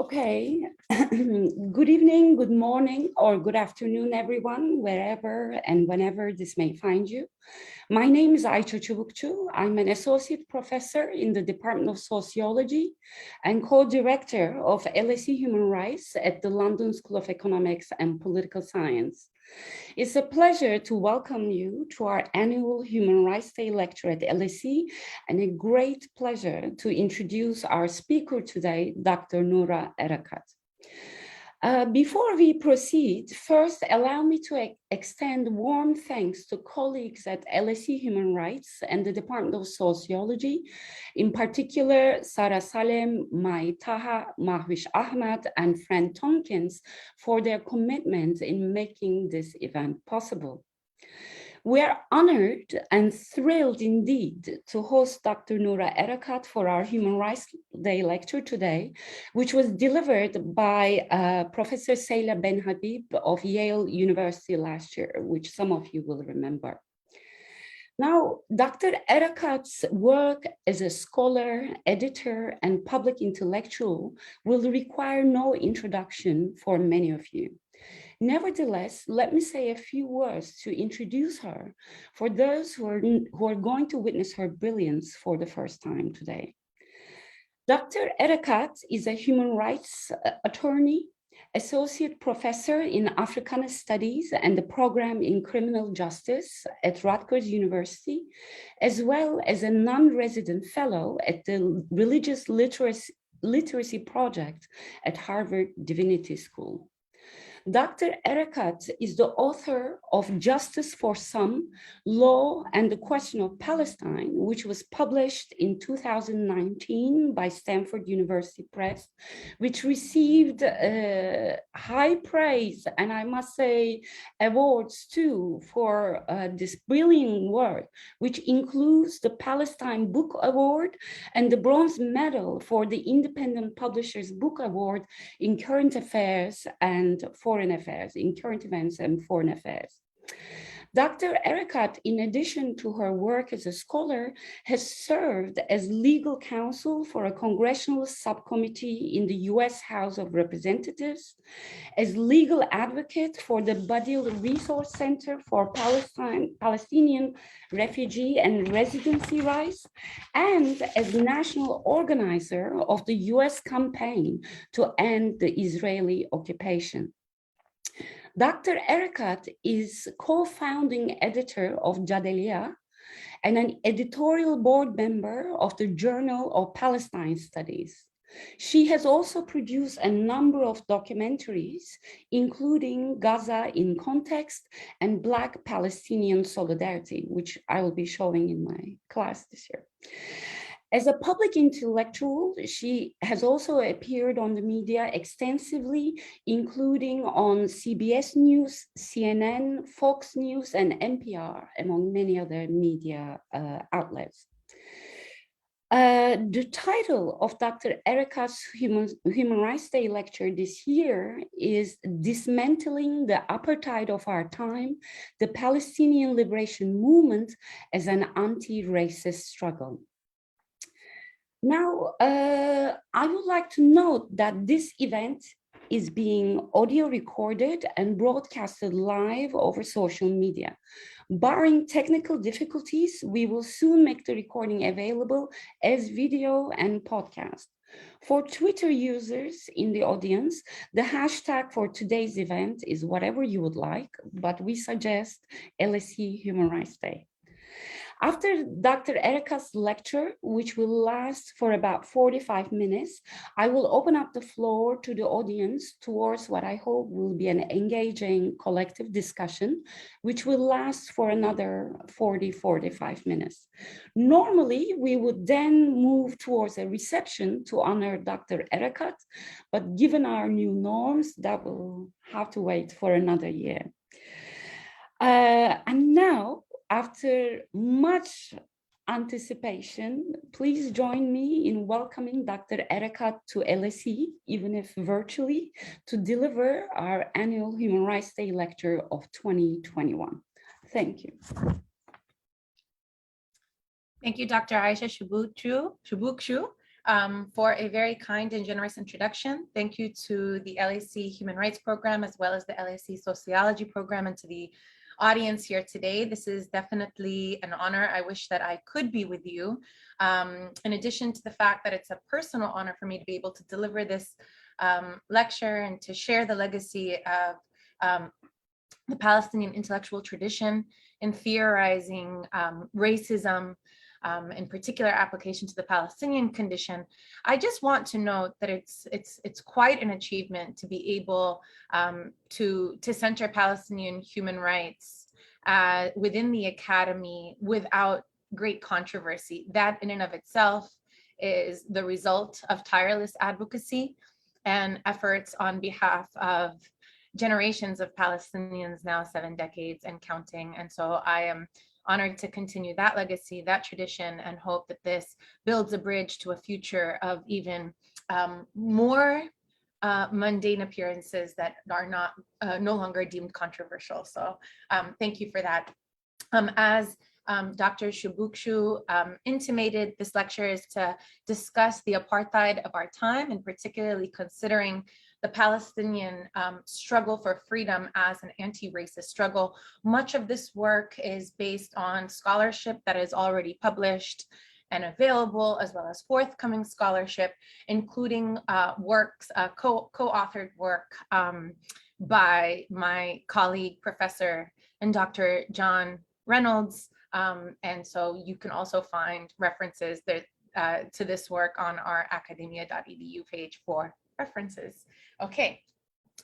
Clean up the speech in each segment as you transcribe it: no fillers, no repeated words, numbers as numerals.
Okay, good evening, good morning, or good afternoon, everyone, wherever and whenever this may find you. My name is Ayça Çubukçu. I'm an associate professor in the Department of Sociology and co-director of LSE Human Rights at the London School of Economics and Political Science. It's a pleasure to welcome you to our annual Human Rights Day lecture at LSE, and a great pleasure to introduce our speaker today, Dr. Noura Erakat. Before we proceed, first allow me to extend warm thanks to colleagues at LSE Human Rights and the Department of Sociology, in particular Sara Salem, Mai Taha, Mahwish Ahmad, and Fran Tompkins for their commitment in making this event possible. We are honored and thrilled indeed to host Dr. Noura Erakat for our Human Rights Day lecture today, which was delivered by Professor Seyla Ben-Habib of Yale University last year, which some of you will remember. Now, Dr. Erakat's work as a scholar, editor, and public intellectual will require no introduction for many of you. Nevertheless, let me say a few words to introduce her for those who are going to witness her brilliance for the first time today. Dr. Erakat is a human rights attorney, associate professor in Africana Studies and the program in criminal justice at Rutgers University, as well as a non-resident fellow at the Religious Literacy Project at Harvard Divinity School. Dr. Erakat is the author of Justice for Some, Law and the Question of Palestine, which was published in 2019 by Stanford University Press, which received high praise, and I must say awards too, for this brilliant work, which includes the Palestine Book Award and the Bronze Medal for the Independent Publishers Book Award in Current Affairs and Foreign Affairs, in current events and foreign affairs. Dr. Erakat, in addition to her work as a scholar, has served as legal counsel for a congressional subcommittee in the US House of Representatives, as legal advocate for the Badil Resource Center for Palestinian Refugee and Residency Rights, and as national organizer of the US campaign to end the Israeli occupation. Dr. Erakat is co-founding editor of Jadeliya and an editorial board member of the Journal of Palestine Studies. She has also produced a number of documentaries, including Gaza in Context and Black Palestinian Solidarity, which I will be showing in my class this year. As a public intellectual, she has also appeared on the media extensively, including on CBS News, CNN, Fox News, and NPR, among many other media outlets. The title of Dr. Erakat's Human Rights Day lecture this year is Dismantling the Apartheid of Our Time, the Palestinian Liberation Movement as an Anti-Racist Struggle. Now, I would like to note that this event is being audio recorded and broadcasted live over social media. Barring technical difficulties, we will soon make the recording available as video and podcast. For Twitter users in the audience, the hashtag for today's event is whatever you would like, but we suggest LSE Human Rights Day. After Dr. Erakat's lecture, which will last for about 45 minutes, I will open up the floor to the audience towards what I hope will be an engaging collective discussion, which will last for another 45 minutes. Normally, we would then move towards a reception to honor Dr. Erakat, but given our new norms, that will have to wait for another year. And now, after much anticipation, please join me in welcoming Dr. Erakat to LSE, even if virtually, to deliver our annual Human Rights Day lecture of 2021. Thank you. Thank you, Dr. Ayça Çubukçu. for a very kind and generous introduction. Thank you to the LAC Human Rights Program, as well as the LAC Sociology Program, and to the audience here today. This is definitely an honor. I wish that I could be with you. In addition to the fact that it's a personal honor for me to be able to deliver this lecture and to share the legacy of the Palestinian intellectual tradition in theorizing racism, in particular application to the Palestinian condition. I just want to note that it's quite an achievement to be able to center Palestinian human rights within the academy without great controversy. That in and of itself is the result of tireless advocacy and efforts on behalf of generations of Palestinians, now 7 decades and counting. And so I am honored to continue that legacy, that tradition, and hope that this builds a bridge to a future of even more mundane appearances that are no longer deemed controversial. So thank you for that. As Dr. Çubukçu intimated, this lecture is to discuss the apartheid of our time, and particularly considering the Palestinian struggle for freedom as an anti-racist struggle. Much of this work is based on scholarship that is already published and available, as well as forthcoming scholarship, including works, co-authored work by my colleague, Professor and Dr. John Reynolds. And so you can also find references that, to this work on our academia.edu page for references. Okay,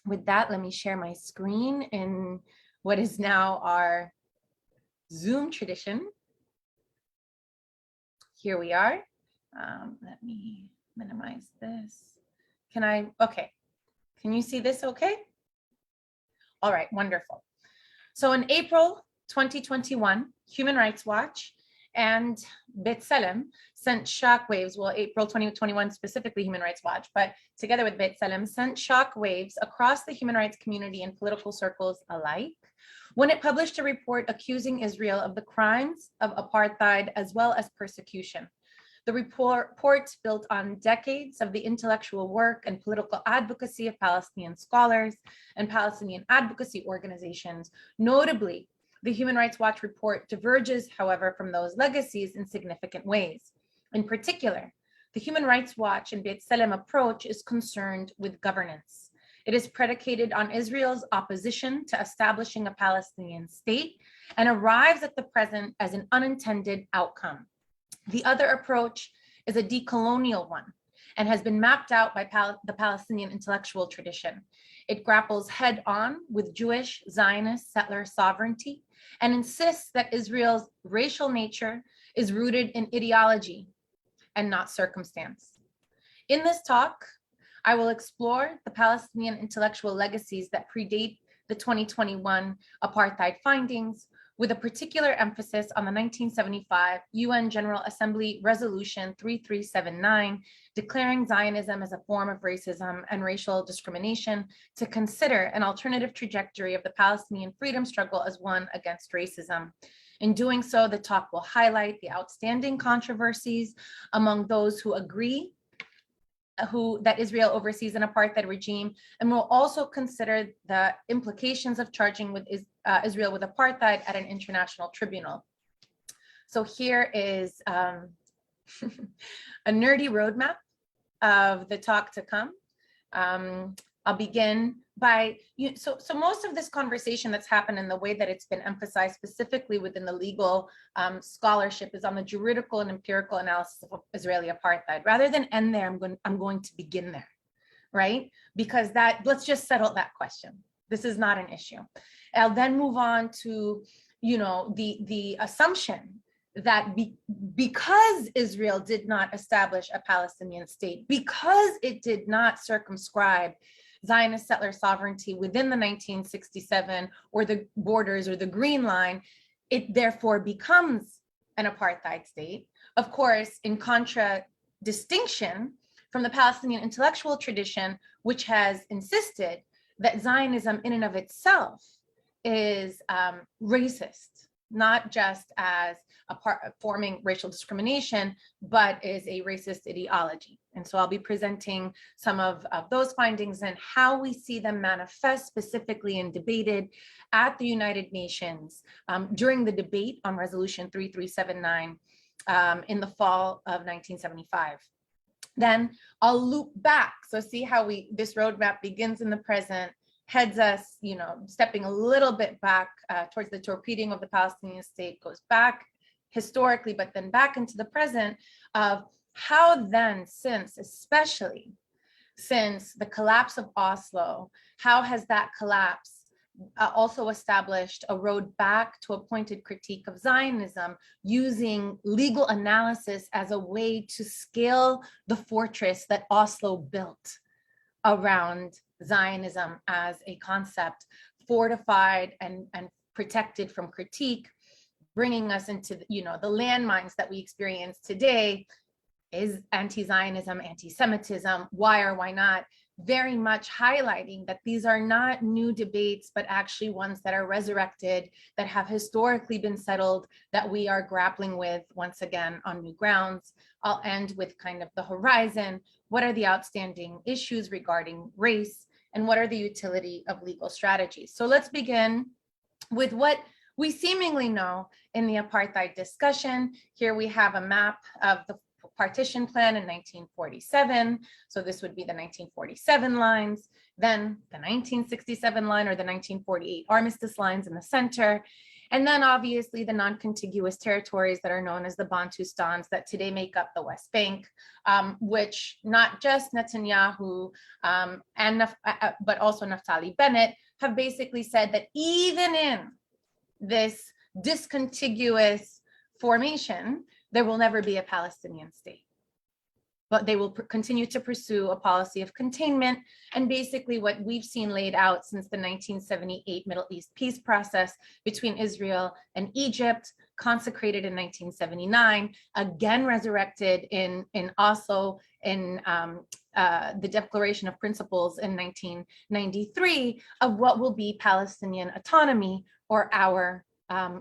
with that, let me share my screen in what is now our Zoom tradition. Here we are. Let me minimize this. Okay. Can you see this okay? All right, wonderful. So in April 2021, Human Rights Watch and B'Tselem sent shockwaves, well, April 2021 specifically Human Rights Watch, but together with B'Tselem sent shockwaves across the human rights community and political circles alike when it published a report accusing Israel of the crimes of apartheid as well as persecution. The report built on decades of the intellectual work and political advocacy of Palestinian scholars and Palestinian advocacy organizations. Notably, the Human Rights Watch report diverges, however, from those legacies in significant ways. In particular, the Human Rights Watch and B'Tselem approach is concerned with governance. It is predicated on Israel's opposition to establishing a Palestinian state and arrives at the present as an unintended outcome. The other approach is a decolonial one and has been mapped out by the Palestinian intellectual tradition. It grapples head-on with Jewish Zionist settler sovereignty and insists that Israel's racial nature is rooted in ideology and not circumstance. In this talk, I will explore the Palestinian intellectual legacies that predate the 2021 apartheid findings, with a particular emphasis on the 1975 UN General Assembly Resolution 3379, declaring Zionism as a form of racism and racial discrimination, to consider an alternative trajectory of the Palestinian freedom struggle as one against racism. In doing so, the talk will highlight the outstanding controversies among those who agree that Israel oversees an apartheid regime, and will also consider the implications of charging with Israel with apartheid at an international tribunal. So here is a nerdy roadmap of the talk to come. I'll begin by, so most of this conversation that's happened and the way that it's been emphasized specifically within the legal scholarship is on the juridical and empirical analysis of Israeli apartheid. Rather than end there, I'm going to begin there, right? Because let's just settle that question. This is not an issue. I'll then move on to, the assumption that because Israel did not establish a Palestinian state, because it did not circumscribe Zionist settler sovereignty within the 1967 or the borders or the Green Line, it therefore becomes an apartheid state. Of course, in contradistinction from the Palestinian intellectual tradition, which has insisted that Zionism in and of itself is racist, not just as a part of forming racial discrimination, but is a racist ideology. And so I'll be presenting some of those findings and how we see them manifest specifically and debated at the United Nations during the debate on Resolution 3379 in the fall of 1975. Then I'll loop back. So see how this roadmap begins in the present, heads us, stepping a little bit back towards the torpedoing of the Palestinian state, goes back historically, but then back into the present of how then, especially since the collapse of Oslo, how has that collapse also established a road back to a pointed critique of Zionism, using legal analysis as a way to scale the fortress that Oslo built around Zionism as a concept, fortified and protected from critique, bringing us into the landmines that we experience today. Is anti-Zionism, anti-Semitism, why or why not? Very much highlighting that these are not new debates, but actually ones that are resurrected, that have historically been settled, that we are grappling with once again on new grounds. I'll end with kind of the horizon. What are the outstanding issues regarding race, and what are the utility of legal strategies? So let's begin with what we seemingly know in the apartheid discussion. Here we have a map of the Partition Plan in 1947. So this would be the 1947 lines, then the 1967 line, or the 1948 armistice lines in the center. And then obviously the non-contiguous territories that are known as the Bantustans that today make up the West Bank, which not just Netanyahu but also Naftali Bennett have basically said that even in this discontiguous formation, there will never be a Palestinian state. But they will continue to pursue a policy of containment, and basically what we've seen laid out since the 1978 Middle East peace process between Israel and Egypt, consecrated in 1979, again resurrected in Oslo in the Declaration of Principles in 1993, of what will be Palestinian autonomy, or our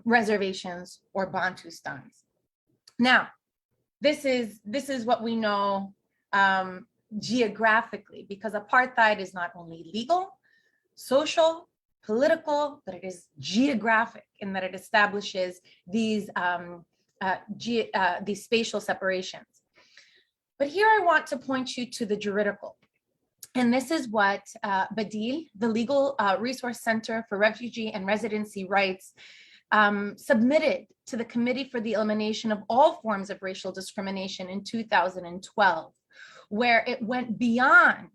reservations or Bantustans. Now, this is what we know geographically, because apartheid is not only legal, social, political, but it is geographic in that it establishes these spatial separations. But here I want to point you to the juridical. And this is what Badil, the Legal Resource Center for Refugee and Residency Rights, submitted to the Committee for the Elimination of All Forms of Racial Discrimination in 2012, where it went beyond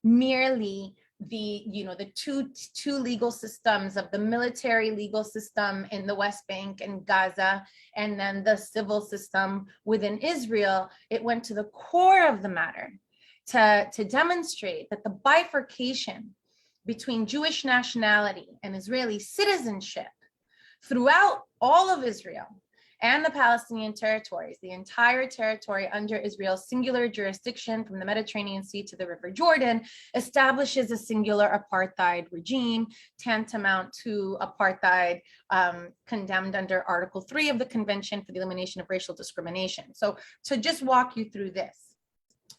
merely the two legal systems of the military legal system in the West Bank and Gaza, and then the civil system within Israel. It went to the core of the matter to demonstrate that the bifurcation between Jewish nationality and Israeli citizenship throughout all of Israel and the Palestinian territories, the entire territory under Israel's singular jurisdiction from the Mediterranean Sea to the River Jordan, establishes a singular apartheid regime, tantamount to apartheid condemned under Article 3 of the Convention for the Elimination of Racial Discrimination. So to just walk you through this,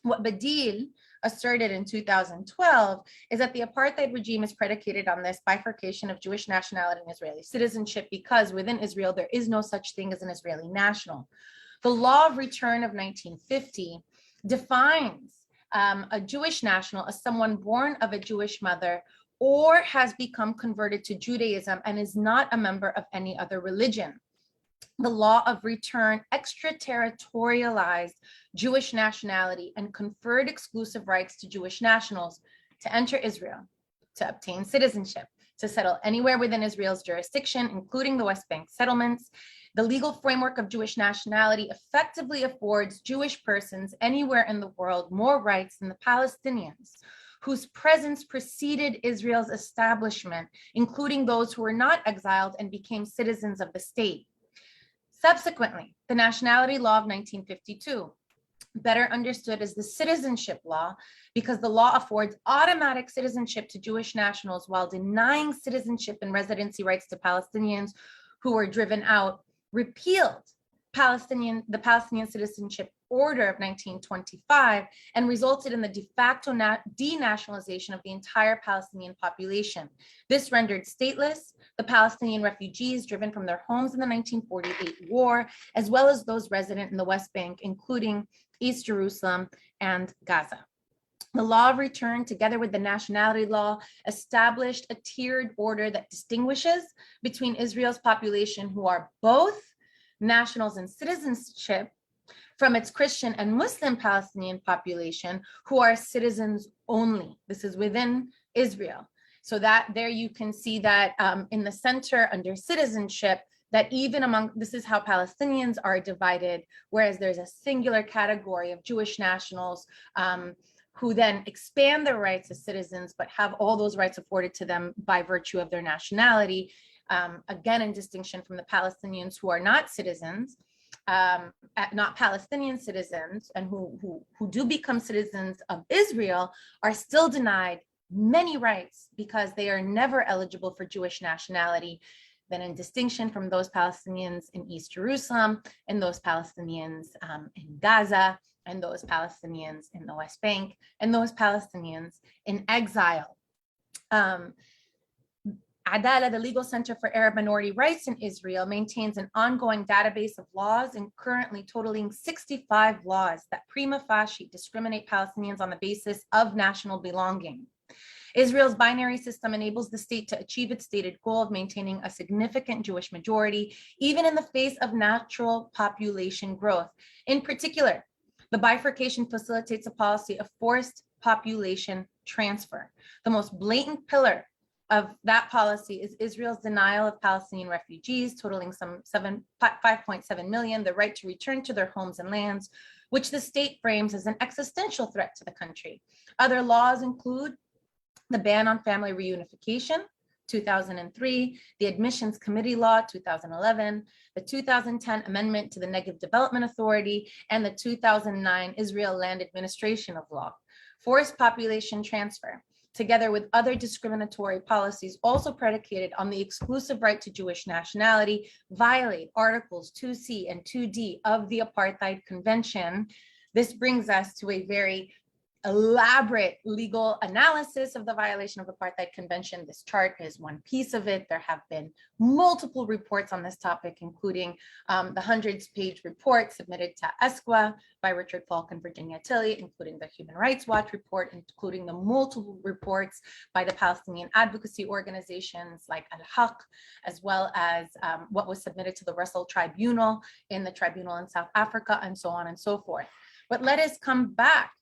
what Badil asserted in 2012 is that the apartheid regime is predicated on this bifurcation of Jewish nationality and Israeli citizenship, because within Israel, there is no such thing as an Israeli national. The Law of Return of 1950 defines a Jewish national as someone born of a Jewish mother or has become converted to Judaism and is not a member of any other religion. The Law of Return extraterritorialized Jewish nationality and conferred exclusive rights to Jewish nationals to enter Israel, to obtain citizenship, to settle anywhere within Israel's jurisdiction, including the West Bank settlements. The legal framework of Jewish nationality effectively affords Jewish persons anywhere in the world more rights than the Palestinians, whose presence preceded Israel's establishment, including those who were not exiled and became citizens of the state. Subsequently, the Nationality Law of 1952, better understood as the citizenship law, because the law affords automatic citizenship to Jewish nationals while denying citizenship and residency rights to Palestinians who were driven out, repealed the Palestinian Citizenship Order of 1925 and resulted in the de facto denationalization of the entire Palestinian population. This rendered stateless the Palestinian refugees driven from their homes in the 1948 war, as well as those resident in the West Bank, including East Jerusalem and Gaza. The law of return, together with the nationality law, established a tiered order that distinguishes between Israel's population, who are both nationals and citizenship, from its Christian and Muslim Palestinian population, who are citizens only. This is within Israel. So that there you can see that in the center under citizenship, that even among, this is how Palestinians are divided, whereas there's a singular category of Jewish nationals who then expand their rights as citizens, but have all those rights afforded to them by virtue of their nationality. Again, in distinction from the Palestinians who are not citizens, not Palestinian citizens, and who do become citizens of Israel, are still denied many rights because they are never eligible for Jewish nationality. Then in distinction from those Palestinians in East Jerusalem, and those Palestinians in Gaza, and those Palestinians in the West Bank, and those Palestinians in exile. Adala, the Legal Center for Arab Minority Rights in Israel, maintains an ongoing database of laws and currently totaling 65 laws that prima facie discriminate Palestinians on the basis of national belonging. Israel's binary system enables the state to achieve its stated goal of maintaining a significant Jewish majority, even in the face of natural population growth. In particular, the bifurcation facilitates a policy of forced population transfer. The most blatant pillar of that policy is Israel's denial of Palestinian refugees, totaling some 5.7 million, the right to return to their homes and lands, which the state frames as an existential threat to the country. Other laws include the ban on family reunification, 2003, the Admissions Committee Law, 2011, the 2010 Amendment to the Negev Development Authority, and the 2009 Israel Land Administration of Law. Forced population transfer, together with other discriminatory policies also predicated on the exclusive right to Jewish nationality, violate Articles 2C and 2D of the Apartheid Convention. This brings us to a very elaborate legal analysis of the violation of the Apartheid Convention. This chart is one piece of it. There have been multiple reports on this topic, including the hundreds-page report submitted to ESQA by Richard Falk and Virginia Tilley, including the Human Rights Watch report, including the multiple reports by the Palestinian advocacy organizations like Al-Haq, as well as what was submitted to the Russell Tribunal in the tribunal in South Africa, and so on and so forth. But let us come back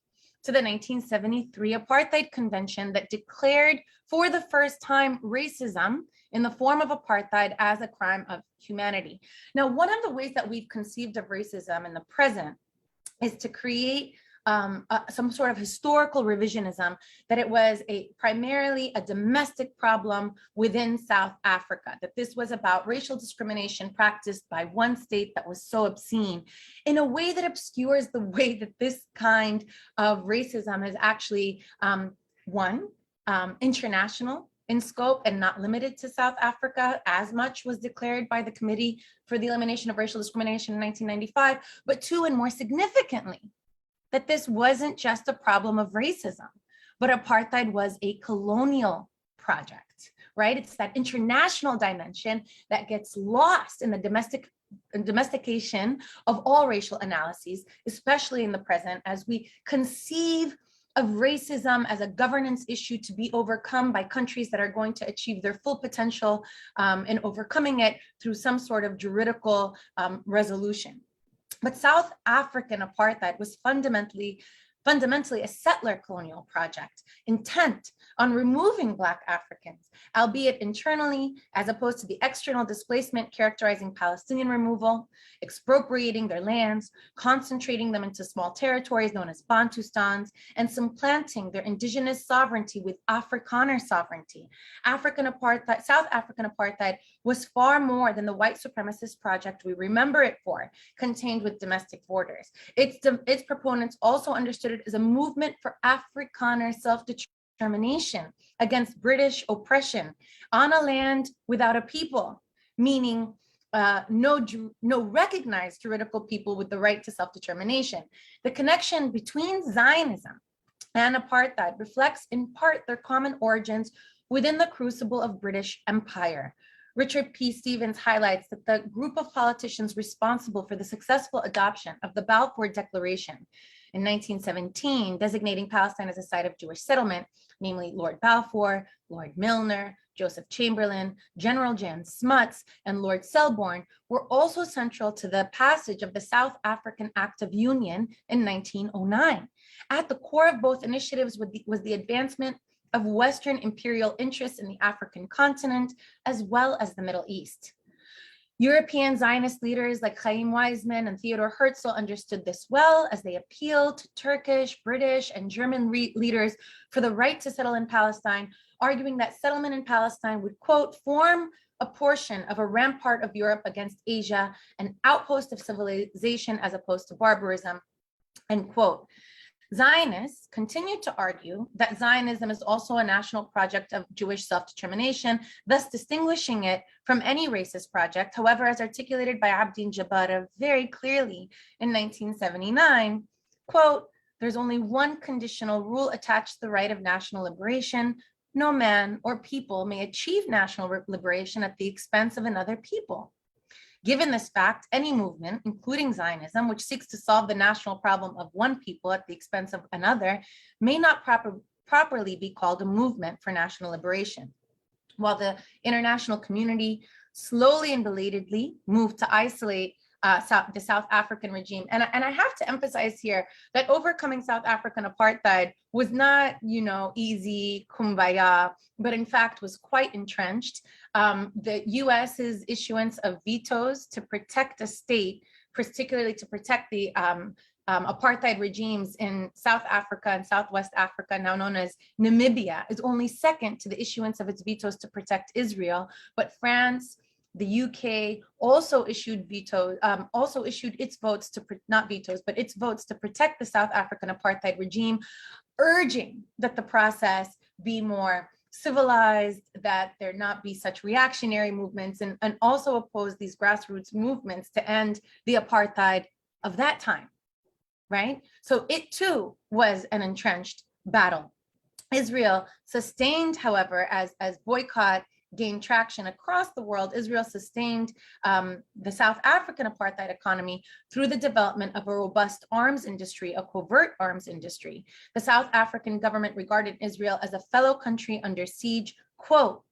to the 1973 Apartheid Convention that declared for the first time racism in the form of apartheid as a crime of humanity. Now, one of the ways that we've conceived of racism in the present is to create some sort of historical revisionism, that it was primarily a domestic problem within South Africa, that this was about racial discrimination practiced by one state that was so obscene, in a way that obscures the way that this kind of racism is actually, international in scope and not limited to South Africa, as much was declared by the Committee for the Elimination of Racial Discrimination in 1995, but two, and more significantly, that this wasn't just a problem of racism, but apartheid was a colonial project, right? It's that international dimension that gets lost in the domestication of all racial analyses, especially in the present, as we conceive of racism as a governance issue to be overcome by countries that are going to achieve their full potential in overcoming it through some sort of juridical resolution. But South African apartheid was fundamentally a settler colonial project intent on removing Black Africans, albeit internally, as opposed to the external displacement characterizing Palestinian removal, expropriating their lands, concentrating them into small territories known as Bantustans, and supplanting their indigenous sovereignty with Afrikaner sovereignty. South African apartheid was far more than the white supremacist project we remember it for, contained with domestic borders. Its proponents also understood it as a movement for Afrikaner self-determination against British oppression on a land without a people, meaning no recognized juridical people with the right to self-determination. The connection between Zionism and apartheid reflects in part their common origins within the crucible of British Empire. Richard P. Stevens highlights that the group of politicians responsible for the successful adoption of the Balfour Declaration in 1917, designating Palestine as a site of Jewish settlement, namely Lord Balfour, Lord Milner, Joseph Chamberlain, General Jan Smuts, and Lord Selborne, were also central to the passage of the South African Act of Union in 1909. At the core of both initiatives was the advancement of Western imperial interests in the African continent, as well as the Middle East. European Zionist leaders like Chaim Weizmann and Theodor Herzl understood this well as they appealed to Turkish, British, and German leaders for the right to settle in Palestine, arguing that settlement in Palestine would, quote, form a portion of a rampart of Europe against Asia, an outpost of civilization as opposed to barbarism, end quote. Zionists continued to argue that Zionism is also a national project of Jewish self-determination, thus distinguishing it from any racist project. However, as articulated by Abdin Jabara very clearly in 1979, quote, there's only one conditional rule attached to the right of national liberation. No man or people may achieve national liberation at the expense of another people. Given this fact, any movement, including Zionism, which seeks to solve the national problem of one people at the expense of another, may not properly be called a movement for national liberation. While the international community slowly and belatedly moved to isolate the South African regime. And I have to emphasize here that overcoming South African apartheid was not, easy, kumbaya, but in fact was quite entrenched. The US's issuance of vetoes to protect a state, particularly to protect the apartheid regimes in South Africa and Southwest Africa, now known as Namibia, is only second to the issuance of its vetoes to protect Israel. But France, the UK also issued its votes to, not vetoes, but its votes to protect the South African apartheid regime, urging that the process be more civilized, that there not be such reactionary movements, and also oppose these grassroots movements to end the apartheid of that time, right? So it too was an entrenched battle. Israel sustained, however, as boycott gained traction across the world, Israel sustained the South African apartheid economy through the development of a robust arms industry, a covert arms industry. The South African government regarded Israel as a fellow country under siege, quote,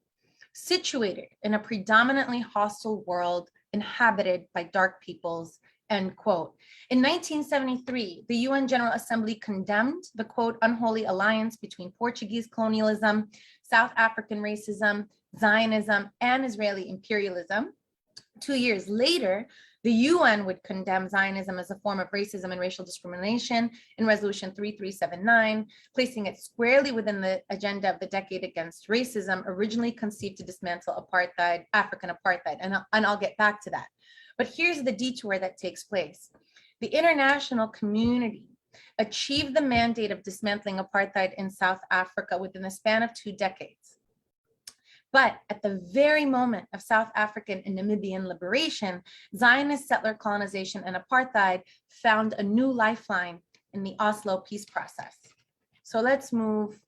situated in a predominantly hostile world inhabited by dark peoples, end quote. In 1973, the UN General Assembly condemned the, quote, unholy alliance between Portuguese colonialism, South African racism, Zionism, and Israeli imperialism. 2 years later, the UN would condemn Zionism as a form of racism and racial discrimination in Resolution 3379, placing it squarely within the agenda of the Decade Against Racism, originally conceived to dismantle apartheid, African apartheid, and I'll get back to that. But here's the detour that takes place. The international community achieved the mandate of dismantling apartheid in South Africa within the span of 2 decades. But at the very moment of South African and Namibian liberation, Zionist settler colonization and apartheid found a new lifeline in the Oslo peace process. So let's move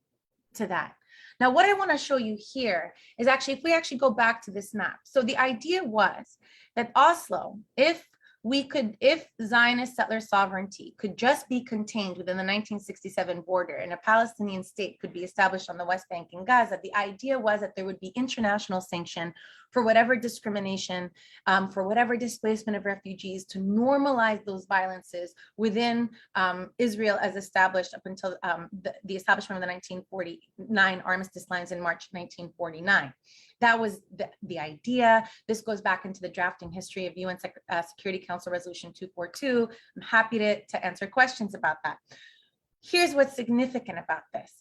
to that. Now, what I want to show you here is actually, if we actually go back to this map. So the idea was that Oslo, if Zionist settler sovereignty could just be contained within the 1967 border and a Palestinian state could be established on the West Bank and Gaza, the idea was that there would be international sanction for whatever discrimination, for whatever displacement of refugees, to normalize those violences within Israel as established up until the establishment of the 1949 armistice lines in March 1949. That was the idea. This goes back into the drafting history of UN Security Council Resolution 242. I'm happy to answer questions about that. Here's what's significant about this,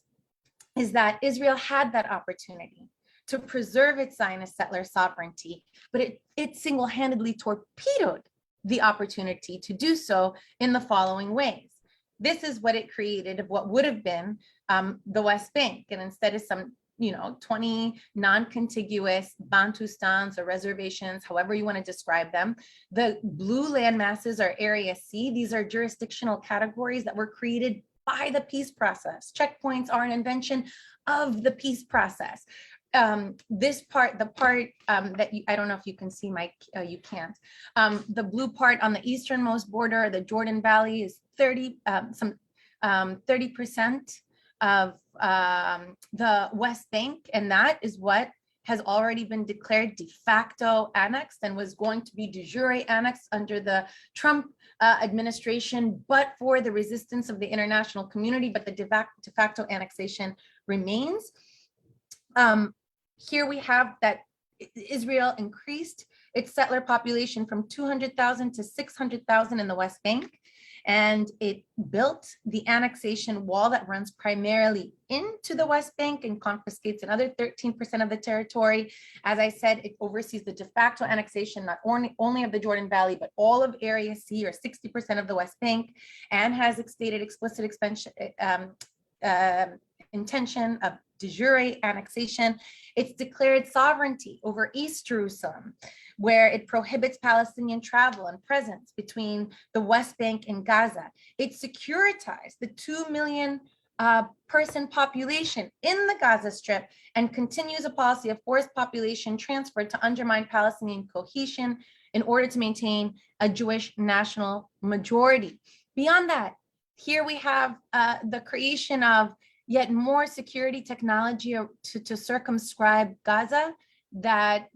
is that Israel had that opportunity to preserve its Zionist settler sovereignty, but it single-handedly torpedoed the opportunity to do so in the following ways. This is what it created of what would have been the West Bank, and instead of some 20 non-contiguous Bantustans or reservations, however you want to describe them. The blue land masses are Area C. These are jurisdictional categories that were created by the peace process. Checkpoints are an invention of the peace process. This part, the part that I don't know if you can see you can't. The blue part on the easternmost border, the Jordan Valley, is 30% of the West Bank, and that is what has already been declared de facto annexed and was going to be de jure annexed under the Trump administration, but for the resistance of the international community, but the de facto annexation remains. Here we have that Israel increased its settler population from 200,000 to 600,000 in the West Bank, and it built the annexation wall that runs primarily into the West Bank and confiscates another 13% of the territory. As I said, it oversees the de facto annexation, not only of the Jordan Valley, but all of Area C, or 60% of the West Bank, and has stated explicit expansion, intention of de jure annexation. It's declared sovereignty over East Jerusalem, where it prohibits Palestinian travel and presence between the West Bank and Gaza. It securitized the 2 million person population in the Gaza Strip and continues a policy of forced population transfer to undermine Palestinian cohesion in order to maintain a Jewish national majority. Beyond that, here we have the creation of yet more security technology to circumscribe Gaza that,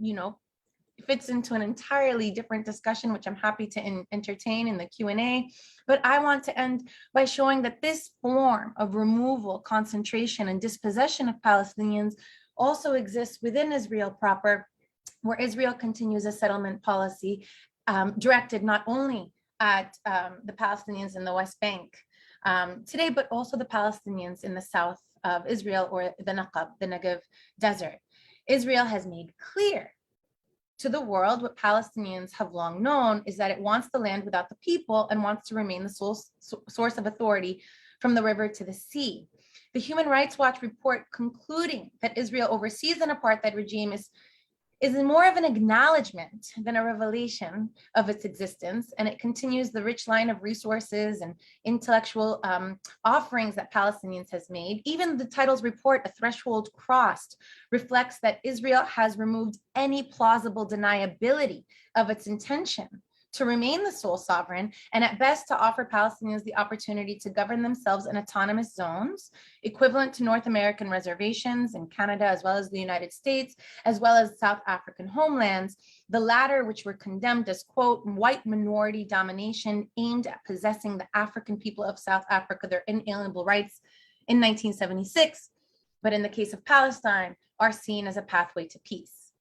fits into an entirely different discussion, which I'm happy to entertain in the Q&A. But I want to end by showing that this form of removal, concentration, and dispossession of Palestinians also exists within Israel proper, where Israel continues a settlement policy directed not only at the Palestinians in the West Bank today, but also the Palestinians in the south of Israel, or the Negev desert. Israel has made clear to the world what Palestinians have long known, is that it wants the land without the people and wants to remain the sole source of authority from the river to the sea. The Human Rights Watch report concluding that Israel oversees an apartheid regime is more of an acknowledgement than a revelation of its existence, and it continues the rich line of resources and intellectual offerings that Palestinians has made. Even the title's report, A Threshold Crossed, reflects that Israel has removed any plausible deniability of its intention to remain the sole sovereign, and at best to offer Palestinians the opportunity to govern themselves in autonomous zones, equivalent to North American reservations in Canada, as well as the United States, as well as South African homelands, the latter which were condemned as, quote, white minority domination aimed at possessing the African people of South Africa their inalienable rights in 1976, but in the case of Palestine, are seen as a pathway to peace.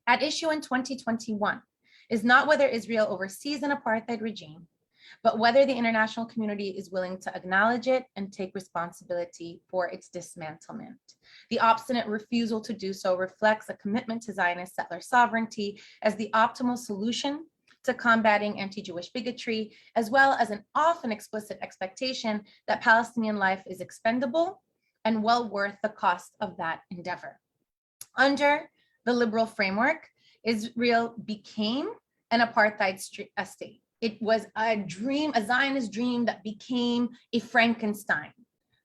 At issue in 2021, is not whether Israel oversees an apartheid regime, but whether the international community is willing to acknowledge it and take responsibility for its dismantlement. The obstinate refusal to do so reflects a commitment to Zionist settler sovereignty as the optimal solution to combating anti-Jewish bigotry, as well as an often explicit expectation that Palestinian life is expendable and well worth the cost of that endeavor. Under the liberal framework, Israel became an apartheid state. It was a dream, a Zionist dream that became a Frankenstein,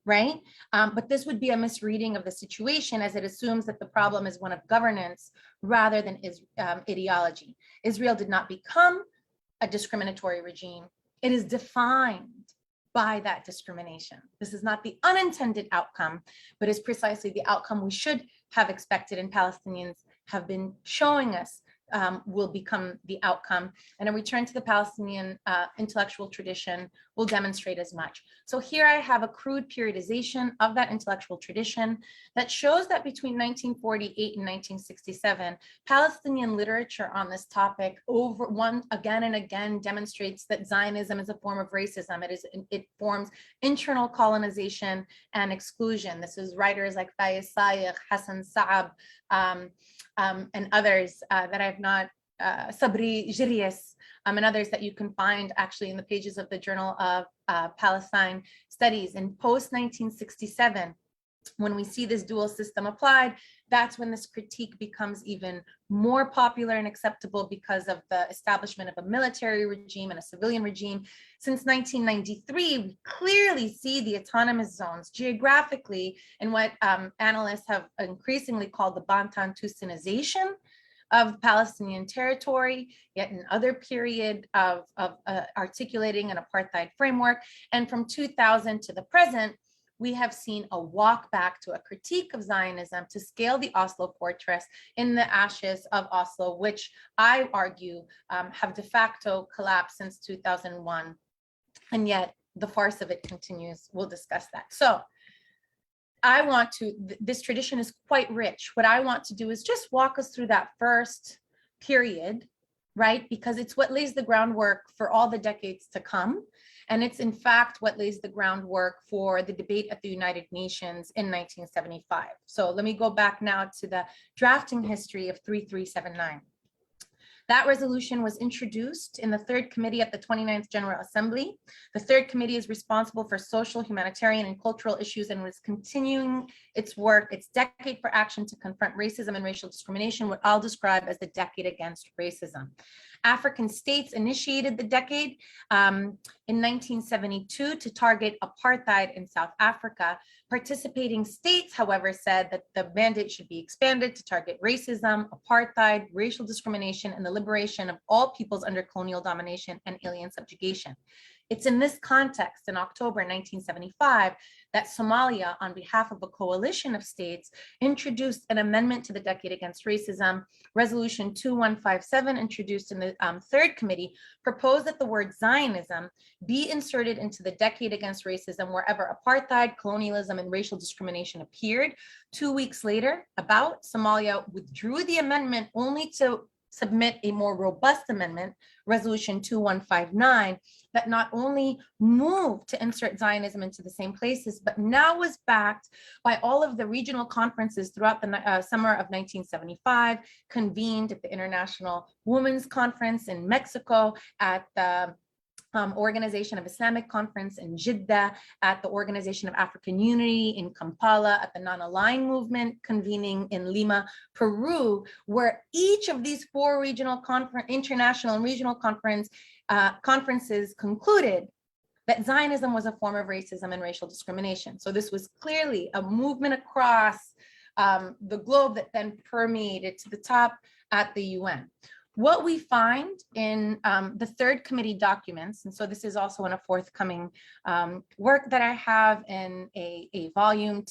right? But this would be a misreading of the situation, as it assumes that the problem is one of governance rather than ideology. Israel did not become a discriminatory regime. It is defined by that discrimination. This is not the unintended outcome, but is precisely the outcome we should have expected, and Palestinians have been showing us will become the outcome. And a return to the Palestinian intellectual tradition will demonstrate as much. So here I have a crude periodization of that intellectual tradition that shows that between 1948 and 1967, Palestinian literature on this topic again and again demonstrates that Zionism is a form of racism. It forms internal colonization and exclusion. This is writers like Fayez Sayegh, Hassan Saab, and others that I've not, Sabri Jirias, and others that you can find actually in the pages of the Journal of Palestine Studies. In post-1967, when we see this dual system applied, that's when this critique becomes even more popular and acceptable because of the establishment of a military regime and a civilian regime. Since 1993, we clearly see the autonomous zones geographically in what analysts have increasingly called the Bantustanization of Palestinian territory, yet another period of articulating an apartheid framework. And from 2000 to the present, we have seen a walk back to a critique of Zionism to scale the Oslo fortress in the ashes of Oslo, which I argue have de facto collapsed since 2001. And yet the farce of it continues. We'll discuss that. So this tradition is quite rich. What I want to do is just walk us through that first period, right? Because it's what lays the groundwork for all the decades to come. And it's in fact what lays the groundwork for the debate at the United Nations in 1975. So let me go back now to the drafting history of 3379. That resolution was introduced in the Third Committee at the 29th General Assembly. The Third Committee is responsible for social, humanitarian, and cultural issues and was continuing its work, its decade for action to confront racism and racial discrimination, what I'll describe as the decade against racism. African states initiated the decade in 1972 to target apartheid in South Africa. Participating states, however, said that the mandate should be expanded to target racism, apartheid, racial discrimination, and the liberation of all peoples under colonial domination and alien subjugation. It's in this context, in October 1975, that Somalia, on behalf of a coalition of states, introduced an amendment to the Decade Against Racism. Resolution 2157, introduced in the Third Committee, proposed that the word Zionism be inserted into the Decade Against Racism wherever apartheid, colonialism, and racial discrimination appeared. 2 weeks later, Somalia withdrew the amendment only to submit a more robust amendment, Resolution 2159, that not only moved to insert Zionism into the same places, but now was backed by all of the regional conferences throughout the summer of 1975, convened at the International Women's Conference in Mexico, at the Organization of Islamic Conference in Jeddah, at the Organization of African Unity in Kampala, at the Non-Aligned Movement convening in Lima, Peru, where each of these four regional international and regional conferences concluded that Zionism was a form of racism and racial discrimination. So this was clearly a movement across the globe that then permeated to the top at the UN. What we find in the Third Committee documents, and so this is also in a forthcoming work that I have in a volume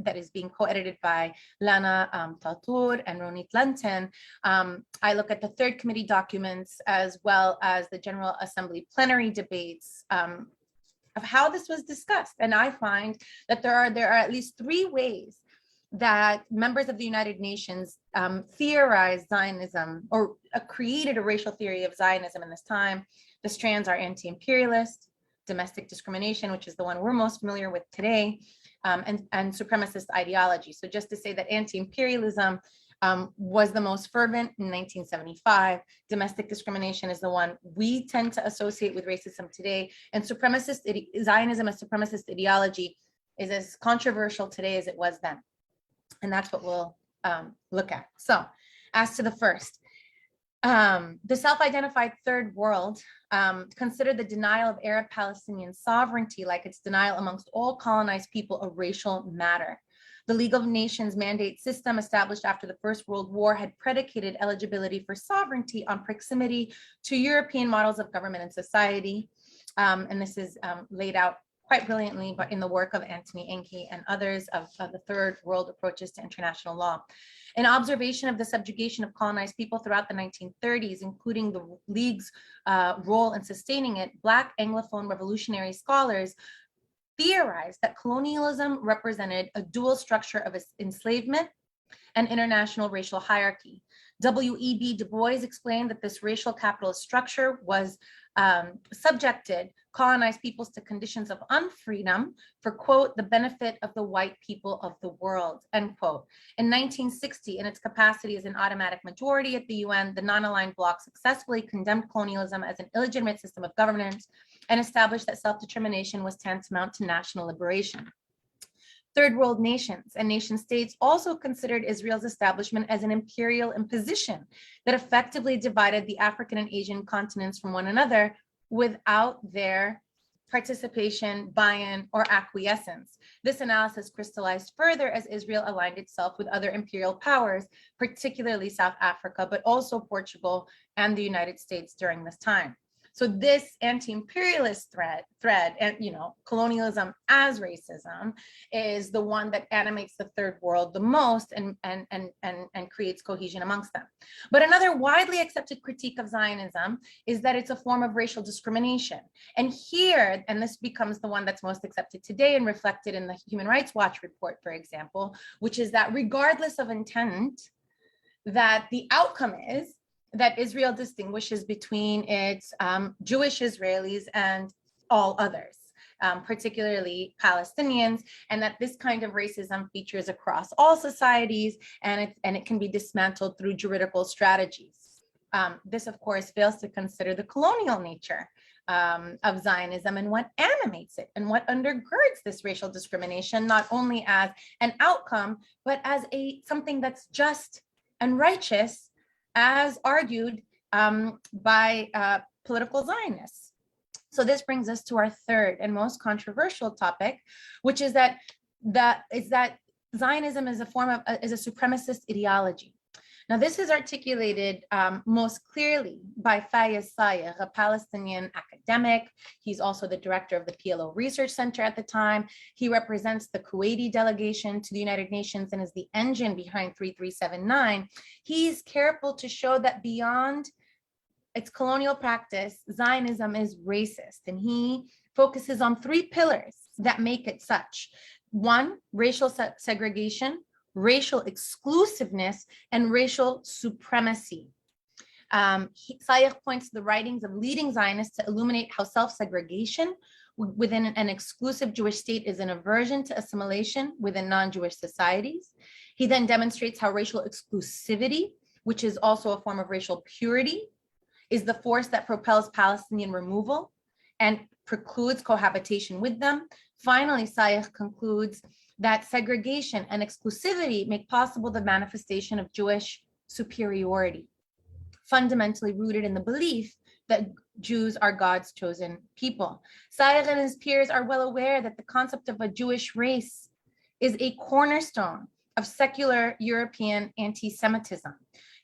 that is being co-edited by Lana Tautour and Ronit Lenton. I look at the Third Committee documents as well as the General Assembly plenary debates of how this was discussed. And I find that there are at least three ways that members of the United Nations theorized Zionism or created a racial theory of Zionism in this time. The strands are anti-imperialist, domestic discrimination, which is the one we're most familiar with today, and supremacist ideology. So just to say that anti-imperialism was the most fervent in 1975. Domestic discrimination is the one we tend to associate with racism today. And Zionism as supremacist ideology is as controversial today as it was then. And that's what we'll look at. So as to the first, the self-identified third world considered the denial of Arab Palestinian sovereignty like its denial amongst all colonized people a racial matter. The League of Nations mandate system established after the First World War had predicated eligibility for sovereignty on proximity to European models of government and society. And this is laid out quite brilliantly, but in the work of Anthony Enke and others of the third world approaches to international law. In observation of the subjugation of colonized people throughout the 1930s, including the League's role in sustaining it, Black Anglophone revolutionary scholars theorized that colonialism represented a dual structure of enslavement and international racial hierarchy. W.E.B. Du Bois explained that this racial capitalist structure was subjected colonized peoples to conditions of unfreedom for, quote, the benefit of the white people of the world, end quote. In 1960, in its capacity as an automatic majority at the UN, the non-aligned bloc successfully condemned colonialism as an illegitimate system of governance and established that self-determination was tantamount to national liberation. Third world nations and nation states also considered Israel's establishment as an imperial imposition that effectively divided the African and Asian continents from one another without their participation, buy-in, or acquiescence. This analysis crystallized further as Israel aligned itself with other imperial powers, particularly South Africa, but also Portugal and the United States during this time. So this anti-imperialist thread, and colonialism as racism, is the one that animates the third world the most and creates cohesion amongst them. But another widely accepted critique of Zionism is that it's a form of racial discrimination. And here, and this becomes the one that's most accepted today and reflected in the Human Rights Watch report, for example, which is that regardless of intent, that the outcome is that Israel distinguishes between its Jewish Israelis and all others, particularly Palestinians, and that this kind of racism features across all societies, and it can be dismantled through juridical strategies. This, of course, fails to consider the colonial nature of Zionism and what animates it and what undergirds this racial discrimination, not only as an outcome, but as something that's just and righteous, as argued by political Zionists. So this brings us to our third and most controversial topic, which is that Zionism is a supremacist ideology. Now, this is articulated most clearly by Fayez Sayegh, a Palestinian academic. He's also the director of the PLO Research Center at the time. He represents the Kuwaiti delegation to the United Nations and is the engine behind 3379. He's careful to show that beyond its colonial practice, Zionism is racist, and he focuses on three pillars that make it such. One, racial segregation, racial exclusiveness, and racial supremacy. Sayegh points to the writings of leading Zionists to illuminate how self-segregation within an exclusive Jewish state is an aversion to assimilation within non-Jewish societies. He then demonstrates how racial exclusivity, which is also a form of racial purity, is the force that propels Palestinian removal and precludes cohabitation with them. Finally, Sayegh concludes that segregation and exclusivity make possible the manifestation of Jewish superiority, fundamentally rooted in the belief that Jews are God's chosen people. Sayegh and his peers are well aware that the concept of a Jewish race is a cornerstone of secular European anti-Semitism.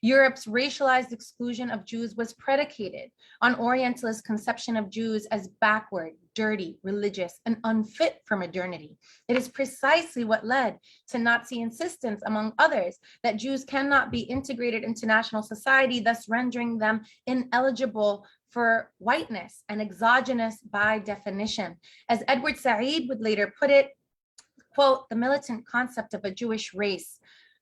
Europe's racialized exclusion of Jews was predicated on Orientalist conception of Jews as backward, dirty, religious, and unfit for modernity. It is precisely what led to Nazi insistence, among others, that Jews cannot be integrated into national society, thus rendering them ineligible for whiteness and exogenous by definition. As Edward Said would later put it, quote, the militant concept of a Jewish race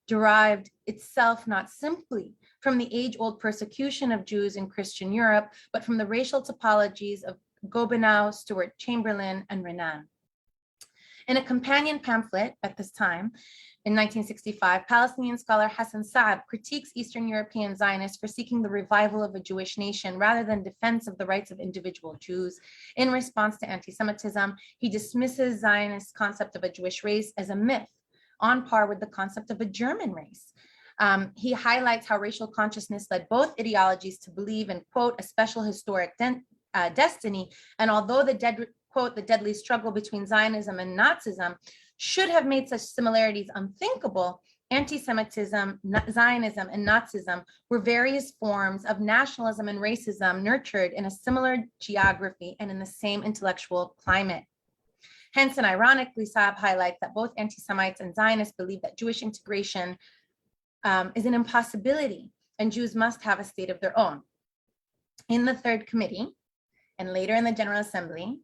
derived itself not simply from the age-old persecution of Jews in Christian Europe, but from the racial topologies of Gobineau, Stuart Chamberlain, and Renan. In a companion pamphlet at this time, in 1965, Palestinian scholar Hassan Saab critiques Eastern European Zionists for seeking the revival of a Jewish nation rather than defense of the rights of individual Jews. In response to anti-Semitism, he dismisses Zionist concept of a Jewish race as a myth, on par with the concept of a German race. He highlights how racial consciousness led both ideologies to believe in, quote, a special historic destiny. And although quote, the deadly struggle between Zionism and Nazism should have made such similarities unthinkable, anti-Semitism, Zionism, and Nazism were various forms of nationalism and racism nurtured in a similar geography and in the same intellectual climate. Hence, and ironically, Saab highlights that both anti-Semites and Zionists believe that Jewish integration is an impossibility and Jews must have a state of their own. In the Third Committee and later in the General Assembly,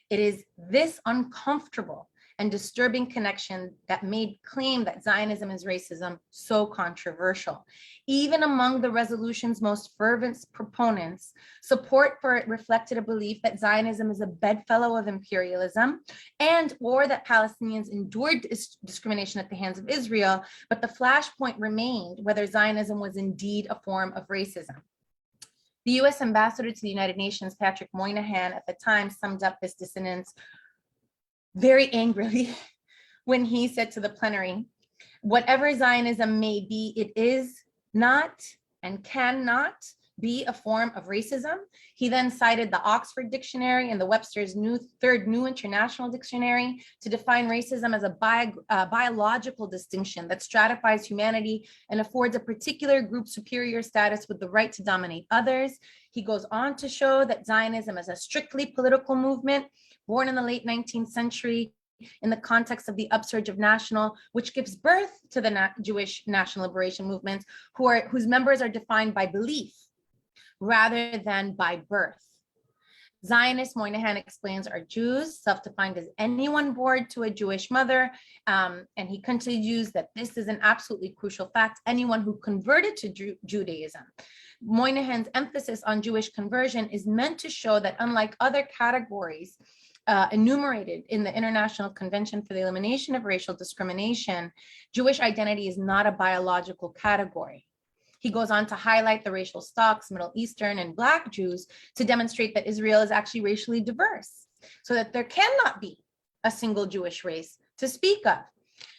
it is this uncomfortable and disturbing connection that made claim that Zionism is racism so controversial. Even among the resolution's most fervent proponents, support for it reflected a belief that Zionism is a bedfellow of imperialism or that Palestinians endured discrimination at the hands of Israel, but the flashpoint remained whether Zionism was indeed a form of racism. The US ambassador to the United Nations, Patrick Moynihan, at the time summed up this dissonance very angrily when he said to the plenary, whatever Zionism may be, it is not and cannot be a form of racism. He then cited the Oxford Dictionary and the Webster's third New International Dictionary to define racism as a biological distinction that stratifies humanity and affords a particular group superior status with the right to dominate others. He goes on to show that Zionism is a strictly political movement born in the late 19th century in the context of the upsurge of national, which gives birth to the Jewish national liberation movements, whose members are defined by belief rather than by birth. Zionist Moynihan explains are Jews, self-defined as anyone born to a Jewish mother, and he continues that this is an absolutely crucial fact, anyone who converted to Judaism. Moynihan's emphasis on Jewish conversion is meant to show that unlike other categories enumerated in the International Convention for the Elimination of Racial Discrimination, Jewish identity is not a biological category. He goes on to highlight the racial stocks, Middle Eastern and Black Jews, to demonstrate that Israel is actually racially diverse, so that there cannot be a single Jewish race to speak of.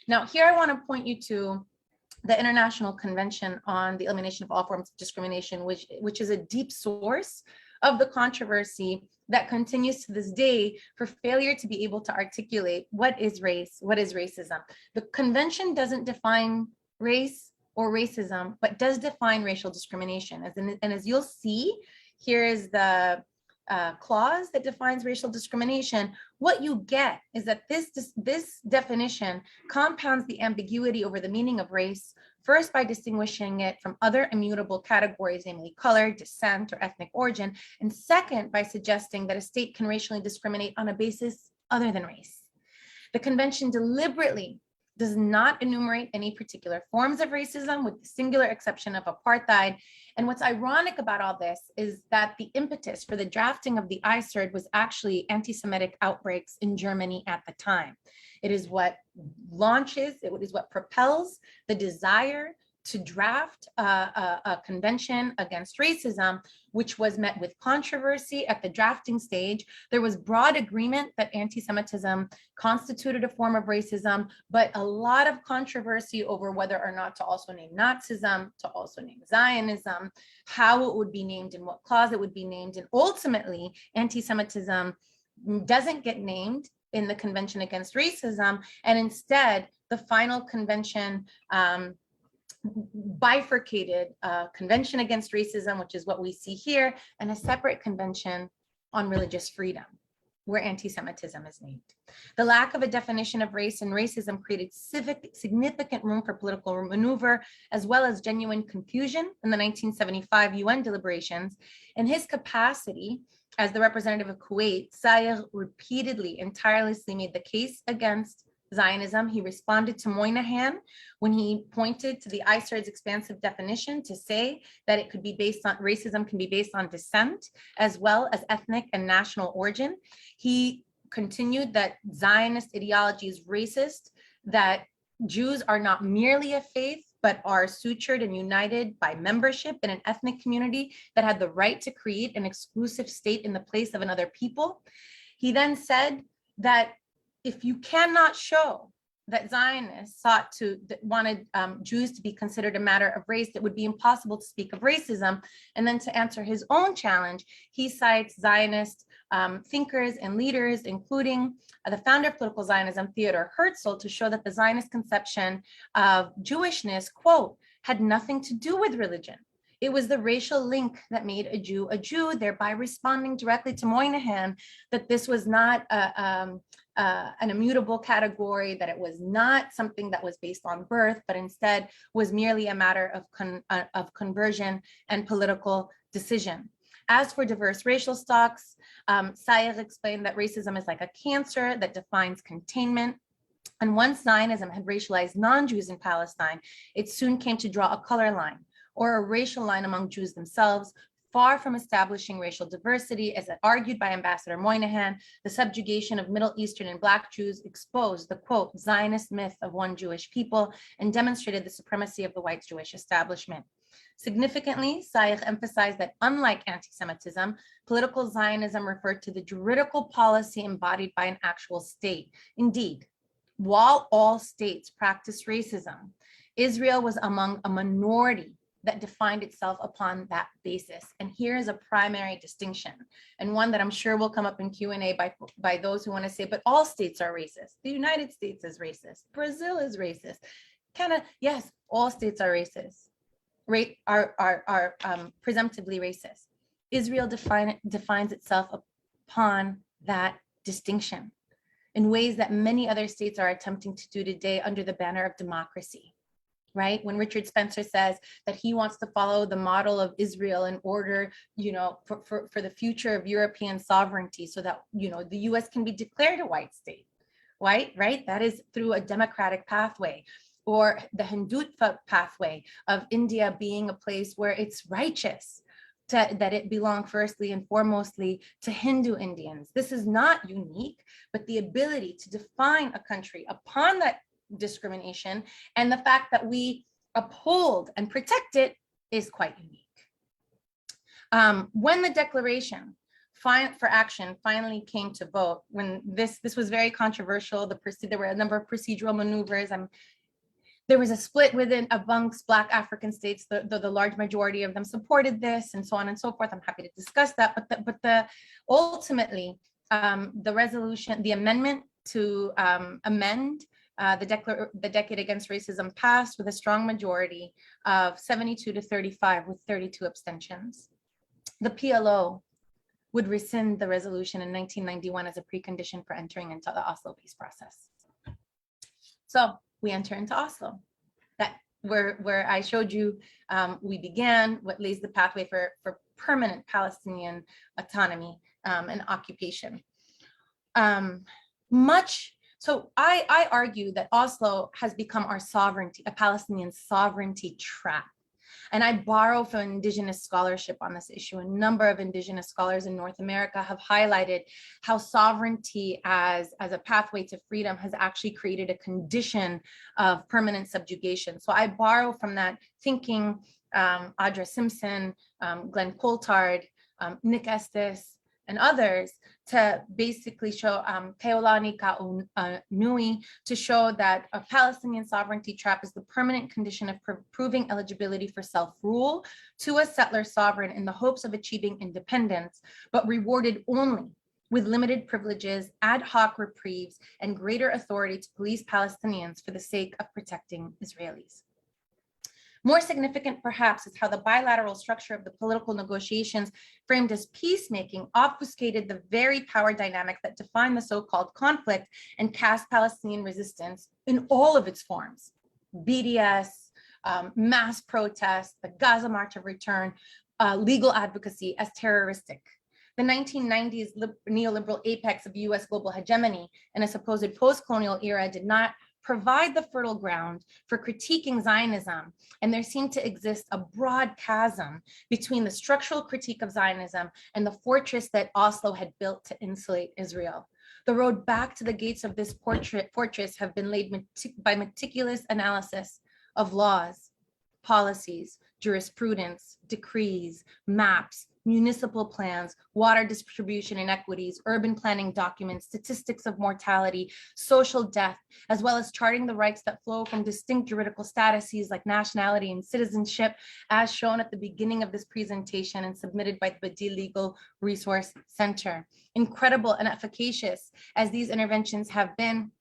Now, here I want to point you to the International Convention on the Elimination of All Forms of Discrimination, which is a deep source of the controversy that continues to this day for failure to be able to articulate what is race, what is racism. The convention doesn't define race or racism, but does define racial discrimination. And as you'll see, here is the clause that defines racial discrimination. What you get is that this definition compounds the ambiguity over the meaning of race, first by distinguishing it from other immutable categories, namely color, descent, or ethnic origin, and second, by suggesting that a state can racially discriminate on a basis other than race. The convention deliberately does not enumerate any particular forms of racism, with the singular exception of apartheid. And what's ironic about all this is that the impetus for the drafting of the ICERD was actually anti-Semitic outbreaks in Germany at the time. It is what launches, it is what propels the desire to draft a convention against racism, which was met with controversy at the drafting stage. There was broad agreement that anti-Semitism constituted a form of racism, but a lot of controversy over whether or not to also name Nazism, to also name Zionism, how it would be named, in what clause it would be named. And ultimately, anti-Semitism doesn't get named in the Convention Against Racism, and instead, the final convention bifurcated a convention against racism, which is what we see here, and a separate convention on religious freedom, where anti-Semitism is named. The lack of a definition of race and racism created significant room for political maneuver, as well as genuine confusion in the 1975 UN deliberations. In his capacity as the representative of Kuwait, Sayer repeatedly and tirelessly made the case against Zionism. He responded to Moynihan when he pointed to the ICERD's expansive definition to say that it could be based on, racism can be based on descent as well as ethnic and national origin. He continued that Zionist ideology is racist, that Jews are not merely a faith, but are sutured and united by membership in an ethnic community that had the right to create an exclusive state in the place of another people. He then said that if you cannot show that Zionists wanted Jews to be considered a matter of race, it would be impossible to speak of racism. And then to answer his own challenge, he cites Zionist thinkers and leaders, including the founder of political Zionism, Theodor Herzl, to show that the Zionist conception of Jewishness, quote, had nothing to do with religion. It was the racial link that made a Jew, thereby responding directly to Moynihan that this was not an immutable category, that it was not something that was based on birth, but instead was merely a matter of conversion and political decision. As for diverse racial stocks, Sayer explained that racism is like a cancer that defines containment. And once Zionism had racialized non-Jews in Palestine, it soon came to draw a color line, or a racial line among Jews themselves, far from establishing racial diversity. As argued by Ambassador Moynihan, the subjugation of Middle Eastern and Black Jews exposed the, quote, Zionist myth of one Jewish people and demonstrated the supremacy of the white Jewish establishment. Significantly, Sayer emphasized that unlike anti-Semitism, political Zionism referred to the juridical policy embodied by an actual state. Indeed, while all states practice racism, Israel was among a minority that defined itself upon that basis. And here is a primary distinction, and one that I'm sure will come up in Q&A by those who want to say, but all states are racist. The United States is racist. Brazil is racist. Canada, yes, all states are racist, are presumptively racist. Israel defines itself upon that distinction in ways that many other states are attempting to do today under the banner of democracy. Right? When Richard Spencer says that he wants to follow the model of Israel in order, for the future of European sovereignty, so that, the US can be declared a white state, right? That is through a democratic pathway, or the Hindutva pathway of India being a place where it's righteous that it belong firstly and foremostly to Hindu Indians. This is not unique, but the ability to define a country upon that discrimination and the fact that we uphold and protect it is quite unique. When the declaration for action finally came to vote, when this was very controversial, there were a number of procedural maneuvers. There was a split amongst Black African states. The large majority of them supported this, and so on and so forth. I'm happy to discuss that. But ultimately, the resolution, the amendment to amend the Decade Against Racism passed with a strong majority of 72 to 35 with 32 abstentions. The PLO would rescind the resolution in 1991 as a precondition for entering into the Oslo peace process. So we enter into Oslo, where I showed you we began what lays the pathway for permanent Palestinian autonomy and occupation. So I argue that Oslo has become our sovereignty, a Palestinian sovereignty trap. And I borrow from indigenous scholarship on this issue. A number of indigenous scholars in North America have highlighted how sovereignty as a pathway to freedom has actually created a condition of permanent subjugation. So I borrow from that thinking, Audra Simpson, Glenn Coulthard, Nick Estes, and others, to basically show Keolani Ka'unui, to show that a Palestinian sovereignty trap is the permanent condition of proving eligibility for self-rule to a settler sovereign in the hopes of achieving independence, but rewarded only with limited privileges, ad hoc reprieves, and greater authority to police Palestinians for the sake of protecting Israelis. More significant, perhaps, is how the bilateral structure of the political negotiations framed as peacemaking obfuscated the very power dynamic that defined the so-called conflict and cast Palestinian resistance in all of its forms: BDS, mass protests, the Gaza March of Return, legal advocacy as terroristic. The 1990s neoliberal apex of US global hegemony and a supposed post-colonial era did not provide the fertile ground for critiquing Zionism, and there seemed to exist a broad chasm between the structural critique of Zionism and the fortress that Oslo had built to insulate Israel. The road back to the gates of this fortress have been laid by meticulous analysis of laws, policies, jurisprudence, decrees, maps, municipal plans, water distribution inequities, urban planning documents, statistics of mortality, social death, as well as charting the rights that flow from distinct juridical statuses like nationality and citizenship, as shown at the beginning of this presentation and submitted by the Badil Legal Resource Center. Incredible and efficacious as these interventions have been,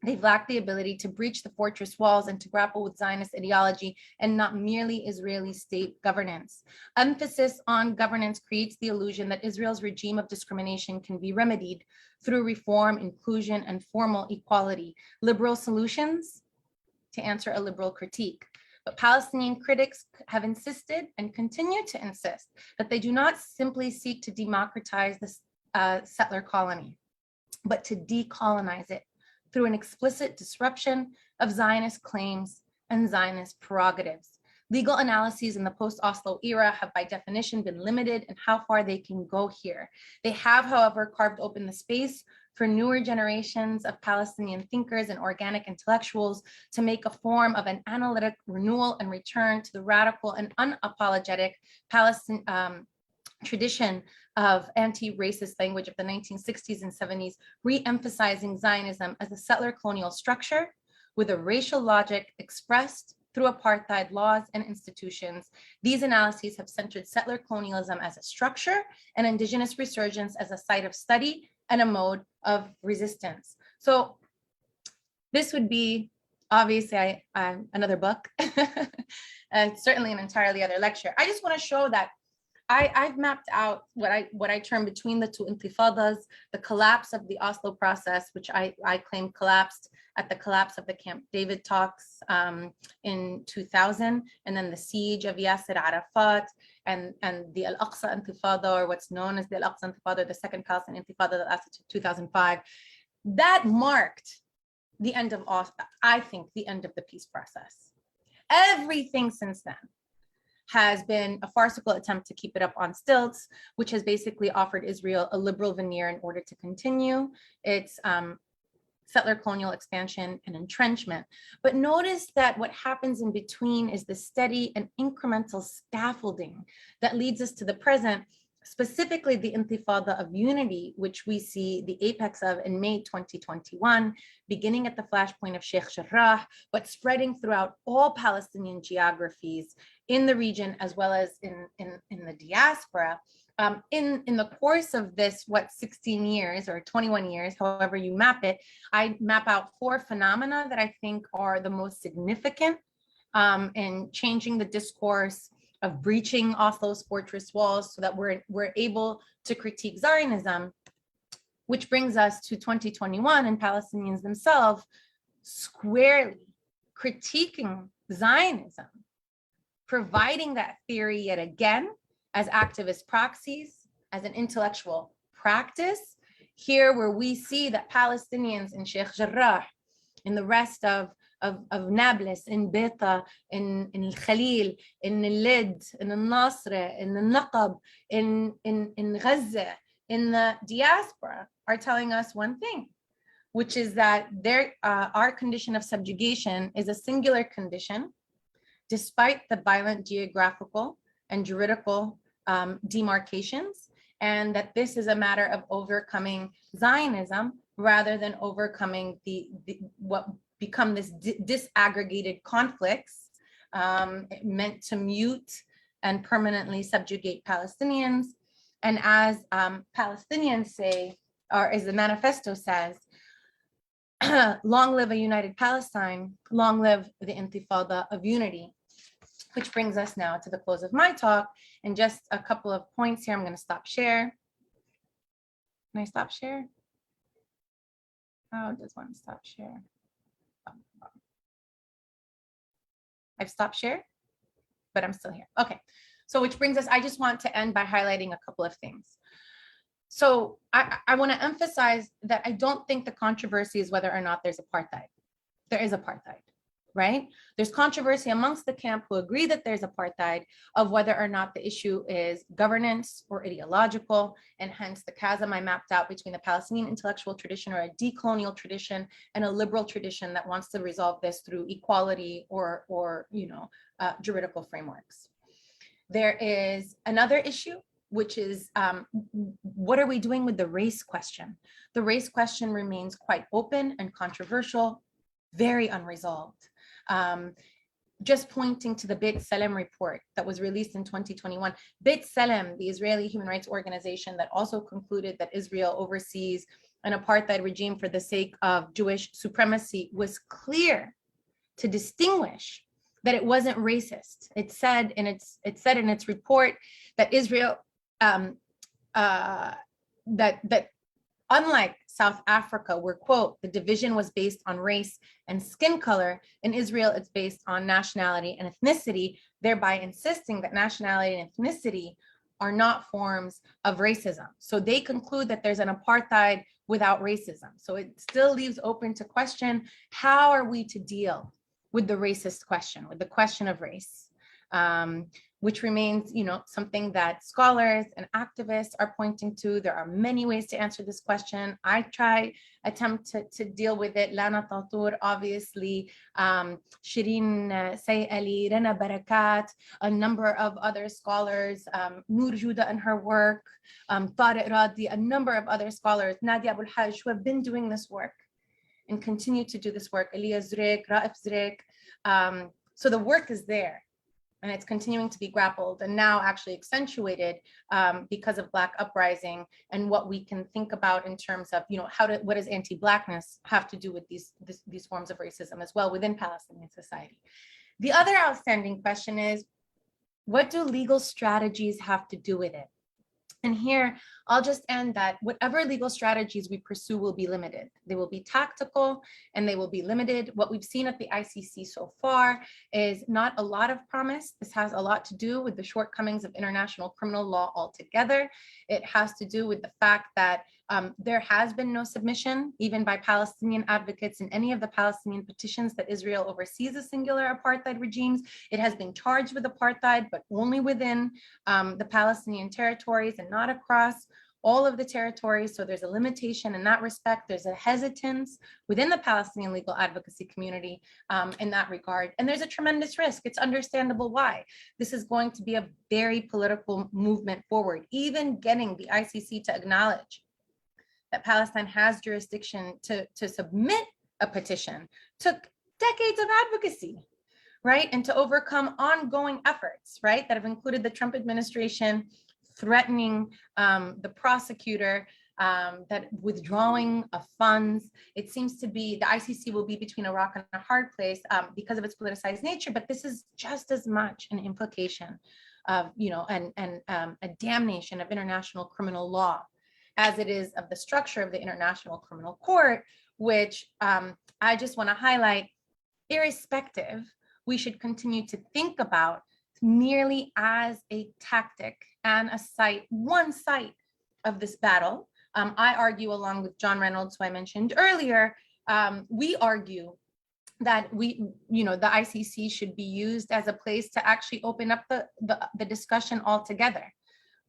they've lacked the ability to breach the fortress walls and to grapple with Zionist ideology and not merely Israeli state governance. Emphasis on governance creates the illusion that Israel's regime of discrimination can be remedied through reform, inclusion, and formal equality. Liberal solutions to answer a liberal critique. But Palestinian critics have insisted and continue to insist that they do not simply seek to democratize the settler colony, but to decolonize it through an explicit disruption of Zionist claims and Zionist prerogatives. Legal analyses in the post-Oslo era have by definition been limited in how far they can go here. They have, however, carved open the space for newer generations of Palestinian thinkers and organic intellectuals to make a form of an analytic renewal and return to the radical and unapologetic tradition of anti-racist language of the 1960s and 70s, re-emphasizing Zionism as a settler colonial structure with a racial logic expressed through apartheid laws and institutions. These analyses have centered settler colonialism as a structure and indigenous resurgence as a site of study and a mode of resistance. So this would be obviously another book and certainly an entirely other lecture. I just want to show that I've mapped out what I term between the two intifadas, the collapse of the Oslo process, which I claim collapsed at the collapse of the Camp David talks in 2000, and then the siege of Yasser Arafat and the Al-Aqsa Intifada, or what's known as the Al-Aqsa Intifada, the second Palestinian Intifada that lasted to 2005. That marked the end of, I think, the end of the peace process. Everything since then has been a farcical attempt to keep it up on stilts, which has basically offered Israel a liberal veneer in order to continue its settler colonial expansion and entrenchment. But notice that what happens in between is the steady and incremental scaffolding that leads us to the present, specifically the Intifada of Unity, which we see the apex of in May 2021, beginning at the flashpoint of Sheikh Jarrah, but spreading throughout all Palestinian geographies in the region, as well as in the diaspora. In the course of this, 16 years or 21 years, however you map it, I map out 4 phenomena that I think are the most significant in changing the discourse of breaching Oslo's fortress walls so that we're able to critique Zionism, which brings us to 2021 and Palestinians themselves squarely critiquing Zionism, providing that theory yet again as activist proxies, as an intellectual practice, here where we see that Palestinians in Sheikh Jarrah, in the rest of Nablus, in Beta, in Al-Khalil, in Al-Lid, in Al-Nasr, in Al-Naqab, in Gaza, in the diaspora are telling us one thing, which is that our condition of subjugation is a singular condition, despite the violent geographical and juridical demarcations, and that this is a matter of overcoming Zionism rather than overcoming what become this disaggregated conflicts meant to mute and permanently subjugate Palestinians. And as Palestinians say, or as the manifesto says, long live a united Palestine, long live the Intifada of Unity. Which brings us now to the close of my talk. And just a couple of points here. I'm going to stop share. Can I stop share? How does one stop share? I've stopped share, but I'm still here. Okay, so which brings us, I just want to end by highlighting a couple of things. So I want to emphasize that I don't think the controversy is whether or not there's apartheid. There is apartheid. Right? There's controversy amongst the camp who agree that there's apartheid of whether or not the issue is governance or ideological, and hence the chasm I mapped out between the Palestinian intellectual tradition or a decolonial tradition and a liberal tradition that wants to resolve this through equality or juridical frameworks. There is another issue, which is what are we doing with the race question? The race question remains quite open and controversial, very unresolved. Just pointing to the Beit Salem report that was released in 2021. Beit Salem, the Israeli human rights organization that also concluded that Israel oversees an apartheid regime for the sake of Jewish supremacy, was clear to distinguish that it wasn't racist. It said in its report that Israel, that unlike South Africa, where, quote, the division was based on race and skin color, in Israel, it's based on nationality and ethnicity, thereby insisting that nationality and ethnicity are not forms of racism. So they conclude that there's an apartheid without racism. So it still leaves open to question, how are we to deal with the racist question, with the question of race? which remains, something that scholars and activists are pointing to. There are many ways to answer this question. I attempt to deal with it. Lana Tatur, obviously, Shireen Sayali, Rana Barakat, a number of other scholars, Noor Juda and her work, Tariq Radi, a number of other scholars, Nadia Abul Hajj, who have been doing this work and continue to do this work, Elia Zurek, Raif Zurek. So the work is there. And it's continuing to be grappled and now actually accentuated because of Black uprising and what we can think about in terms of, what does anti-Blackness have to do with these forms of racism as well within Palestinian society. The other outstanding question is, what do legal strategies have to do with it? And here, I'll just end that whatever legal strategies we pursue will be limited. They will be tactical and they will be limited. What we've seen at the ICC so far is not a lot of promise. This has a lot to do with the shortcomings of international criminal law altogether. It has to do with the fact that there has been no submission, even by Palestinian advocates in any of the Palestinian petitions that Israel oversees the singular apartheid regimes. It has been charged with apartheid, but only within the Palestinian territories and not across all of the territories. So there's a limitation in that respect. There's a hesitance within the Palestinian legal advocacy community in that regard. And there's a tremendous risk. It's understandable why. This is going to be a very political movement forward. Even getting the ICC to acknowledge that Palestine has jurisdiction to submit a petition took decades of advocacy, right? And to overcome ongoing efforts, right? That have included the Trump administration threatening the prosecutor, that withdrawing of funds. It seems to be the ICC will be between a rock and a hard place because of its politicized nature, but this is just as much an implication of, a damnation of international criminal law as it is of the structure of the International Criminal Court, which I just want to highlight, irrespective, we should continue to think about merely as a tactic and one site of this battle. I argue, along with John Reynolds, who I mentioned earlier, we argue that the ICC should be used as a place to actually open up the discussion altogether,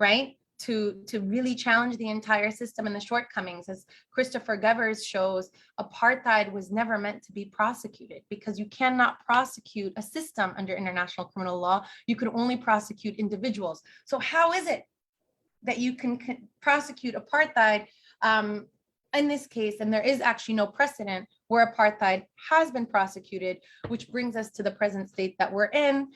right? To really challenge the entire system and the shortcomings. As Christopher Gevers shows, apartheid was never meant to be prosecuted because you cannot prosecute a system under international criminal law. You could only prosecute individuals. So how is it that you can prosecute apartheid in this case? And there is actually no precedent where apartheid has been prosecuted, which brings us to the present state that we're in,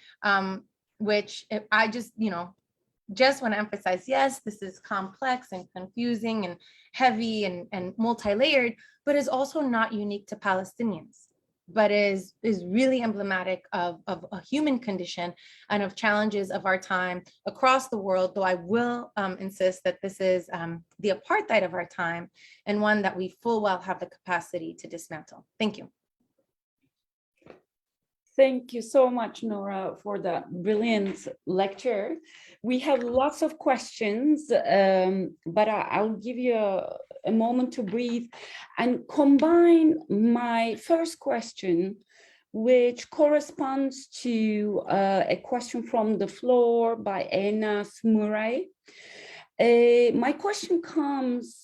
which I just want to emphasize, yes, this is complex and confusing and heavy and multi-layered, but is also not unique to Palestinians, but is really emblematic of a human condition and of challenges of our time across the world, though I will insist that this is the apartheid of our time and one that we full well have the capacity to dismantle. Thank you. Thank you so much, Noura, for that brilliant lecture. We have lots of questions, but I'll give you a moment to breathe and combine my first question, which corresponds to a question from the floor by Enas Murray. My question comes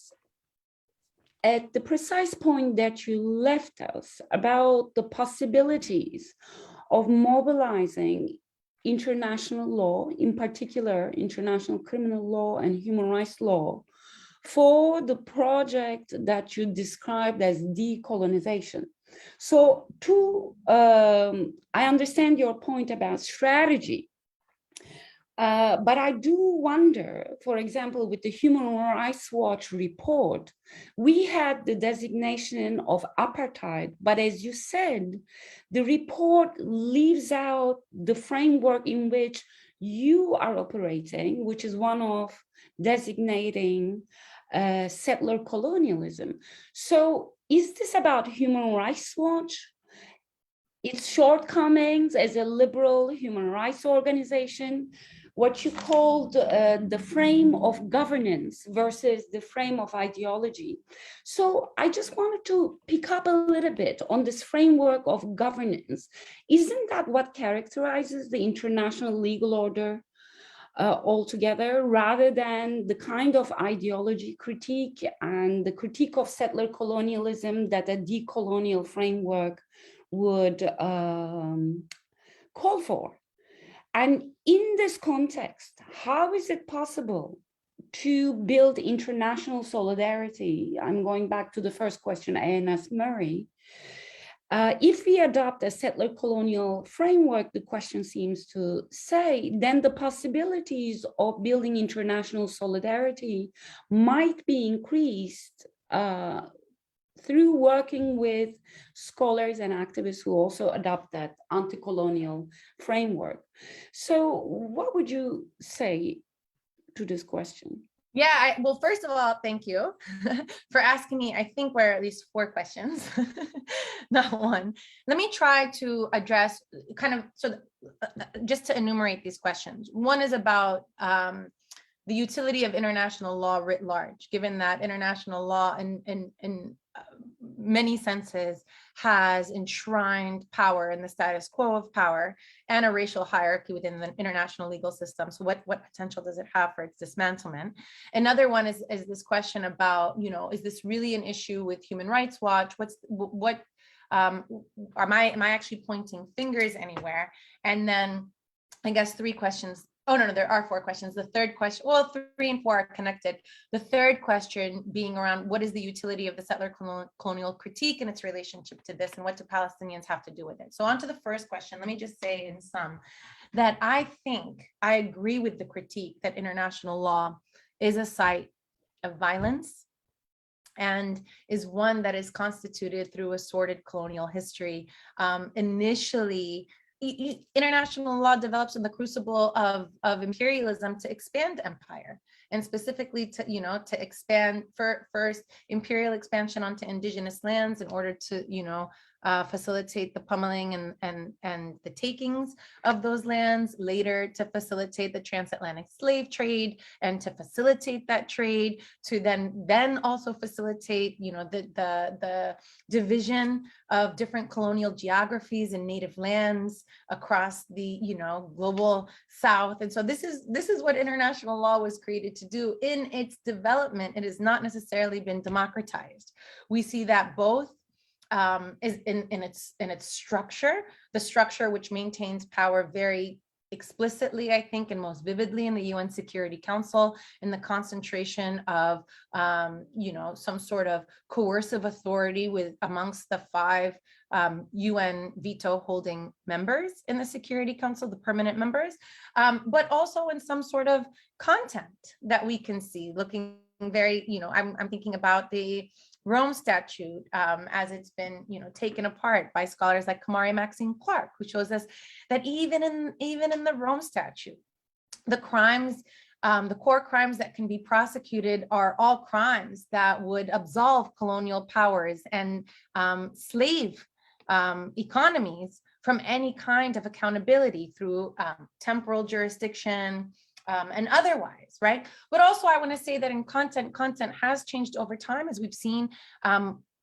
at the precise point that you left us about the possibilities of mobilizing international law, in particular, international criminal law and human rights law, for the project that you described as decolonization. So I understand your point about strategy, but I do wonder, for example, with the Human Rights Watch report, we had the designation of apartheid, but as you said, the report leaves out the framework in which you are operating, which is one of designating settler colonialism. So is this about Human Rights Watch, its shortcomings as a liberal human rights organization, what you called the frame of governance versus the frame of ideology. So I just wanted to pick up a little bit on this framework of governance. Isn't that what characterizes the international legal order altogether, rather than the kind of ideology critique and the critique of settler colonialism that a decolonial framework would call for? And in this context, how is it possible to build international solidarity? I'm going back to the first question I asked Murray. If we adopt a settler colonial framework, the question seems to say, then the possibilities of building international solidarity might be increased through working with scholars and activists who also adopt that anti-colonial framework. So what would you say to this question? Yeah, well, first of all, thank you for asking me. I think we're at least 4 questions, not one. Let me try to address kind of, so just to enumerate these questions. One is about the utility of international law writ large, given that international law in many senses has enshrined power in the status quo of power and a racial hierarchy within the international legal system. So what potential does it have for its dismantlement? Another one is this question about, you know, is this really an issue with Human Rights Watch? Am I actually pointing fingers anywhere? And then I guess 3 questions. Oh, no, there are 4 questions. The third question, well, 3 and 4 are connected. The third question being around what is the utility of the settler colonial critique and its relationship to this, and what do Palestinians have to do with it? So on to the first question, let me just say in sum that I think I agree with the critique that international law is a site of violence and is one that is constituted through a sordid colonial history. Initially, international law develops in the crucible of imperialism to expand empire, and specifically to, you know, to expand first imperial expansion onto indigenous lands in order to, you know, facilitate the pummeling and the takings of those lands, later to facilitate the transatlantic slave trade and to facilitate that trade, to then also facilitate, you know, the division of different colonial geographies and native lands across the, you know, global South. And so this is what international law was created to do. In its development, it has not necessarily been democratized. We see that both is in its structure, the structure which maintains power very explicitly, I think, and most vividly in the UN Security Council, in the concentration of, you know, some sort of coercive authority with amongst the 5 UN veto holding members in the Security Council, the permanent members, but also in some sort of content that we can see, looking very, you know, I'm thinking about the Rome Statute as it's been, you know, taken apart by scholars like Kamari Maxine Clark, who shows us that even in the Rome Statute, the crimes, the core crimes that can be prosecuted are all crimes that would absolve colonial powers and slave economies from any kind of accountability through temporal jurisdiction, and otherwise, right? But also I want to say that in content has changed over time, as we've seen,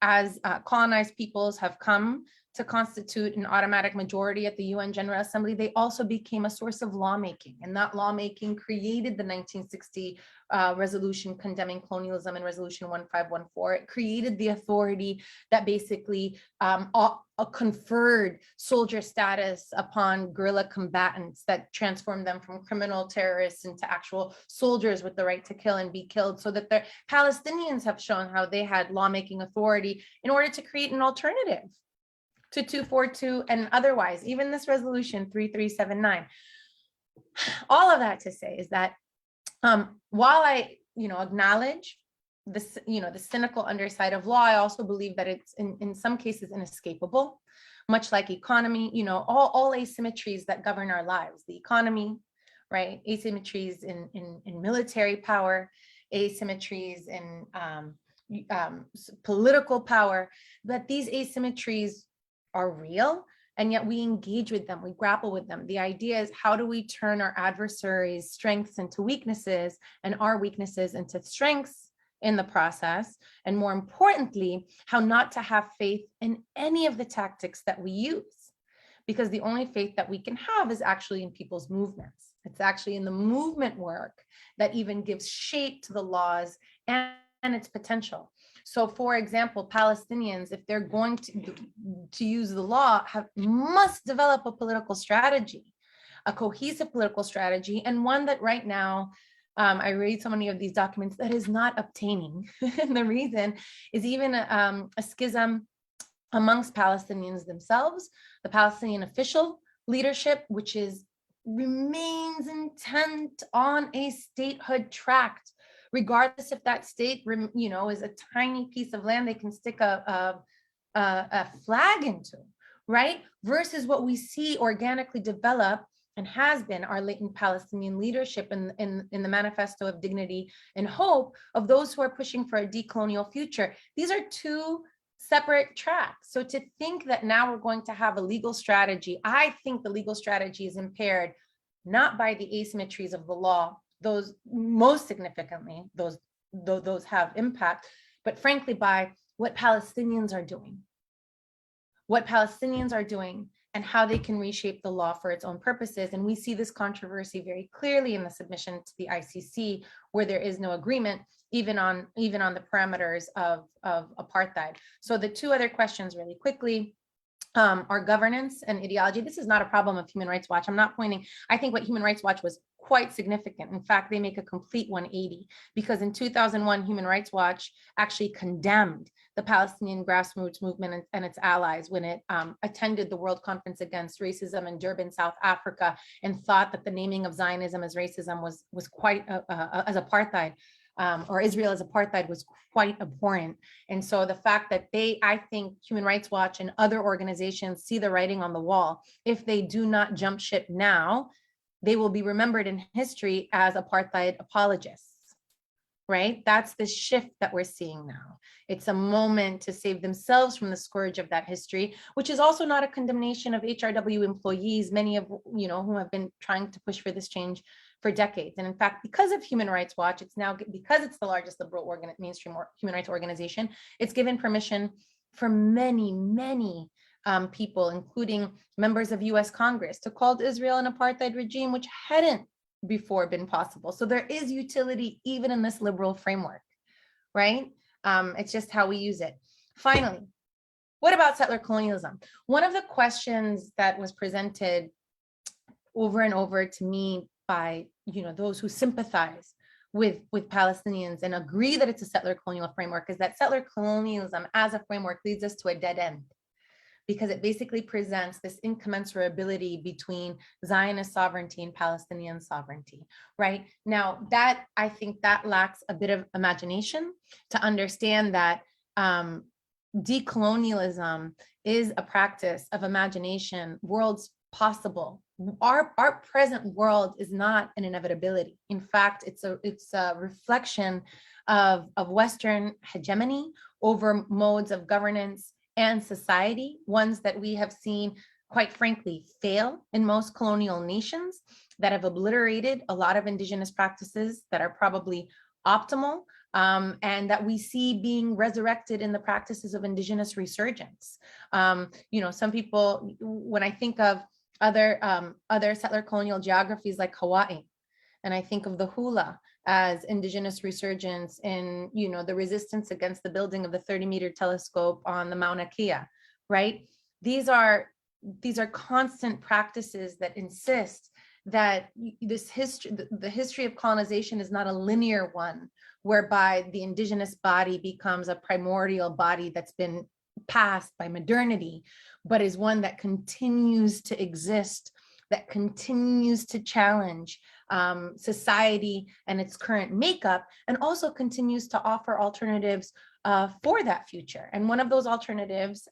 as colonized peoples have come to constitute an automatic majority at the UN General Assembly. They also became a source of lawmaking, and that lawmaking created the 1960 resolution condemning colonialism and Resolution 1514. It created the authority that basically conferred soldier status upon guerrilla combatants, that transformed them from criminal terrorists into actual soldiers with the right to kill and be killed, so that the Palestinians have shown how they had lawmaking authority in order to create an alternative to 242 and otherwise, even this resolution 3379. All of that to say is that while I, you know, acknowledge this, you know, the cynical underside of law, I also believe that it's in some cases inescapable, much like economy, you know, all asymmetries that govern our lives, the economy, right? Asymmetries in military power, asymmetries in political power, that these asymmetries are real and yet we engage with them, we grapple with them. The idea is, how do we turn our adversaries' strengths into weaknesses and our weaknesses into strengths in the process? And more importantly, how not to have faith in any of the tactics that we use, because the only faith that we can have is actually in people's movements. It's actually in the movement work that even gives shape to the laws and its potential. So for example, Palestinians, if they're going to use the law, must develop a political strategy, a cohesive political strategy, and one that right now, I read so many of these documents, that is not obtaining. And the reason is even a schism amongst Palestinians themselves, the Palestinian official leadership, which remains intent on a statehood tract, regardless if that state, is a tiny piece of land they can stick a flag into, right? Versus what we see organically develop and has been our latent Palestinian leadership in the Manifesto of Dignity and Hope of those who are pushing for a decolonial future. These are two separate tracks. So to think that now we're going to have a legal strategy, I think the legal strategy is impaired not by the asymmetries of the law, those most significantly, those have impact, but frankly by what Palestinians are doing and how they can reshape the law for its own purposes. And we see this controversy very clearly in the submission to the ICC, where there is no agreement, even on the parameters of apartheid. So the two other questions really quickly are governance and ideology. This is not a problem of Human Rights Watch. I'm not pointing, I think what Human Rights Watch was quite significant. In fact, they make a complete 180, because in 2001, Human Rights Watch actually condemned the Palestinian grassroots movement and its allies when it attended the World Conference Against Racism in Durban, South Africa, and thought that the naming of Zionism as racism was quite, as apartheid, or Israel as apartheid, was quite abhorrent. And so the fact that I think Human Rights Watch and other organizations see the writing on the wall, if they do not jump ship now, they will be remembered in history as apartheid apologists, right? That's the shift that we're seeing now. It's a moment to save themselves from the scourge of that history, which is also not a condemnation of HRW employees, many of who have been trying to push for this change for decades. And in fact, because of Human Rights Watch, because it's the largest liberal mainstream human rights organization, it's given permission for many people, including members of US Congress, to call Israel an apartheid regime, which hadn't before been possible. So there is utility even in this liberal framework, right? It's just how we use it. Finally, what about settler colonialism? One of the questions that was presented over and over to me by those who sympathize with Palestinians and agree that it's a settler colonial framework is that settler colonialism as a framework leads us to a dead end, because it basically presents this incommensurability between Zionist sovereignty and Palestinian sovereignty, right? Now, I think that lacks a bit of imagination to understand that decolonialism is a practice of imagination, worlds possible. Our present world is not an inevitability. In fact, it's a reflection of Western hegemony over modes of governance and society, ones that we have seen, quite frankly, fail in most colonial nations that have obliterated a lot of indigenous practices that are probably optimal, and that we see being resurrected in the practices of indigenous resurgence. Some people, when I think of other settler colonial geographies like Hawaii, and I think of the hula as indigenous resurgence in, the resistance against the building of the 30-meter telescope on the Mauna Kea, right? These are constant practices that insist that the history of colonization is not a linear one, whereby the indigenous body becomes a primordial body that's been passed by modernity, but is one that continues to exist, that continues to challenge society and its current makeup, and also continues to offer alternatives for that future. And one of those alternatives,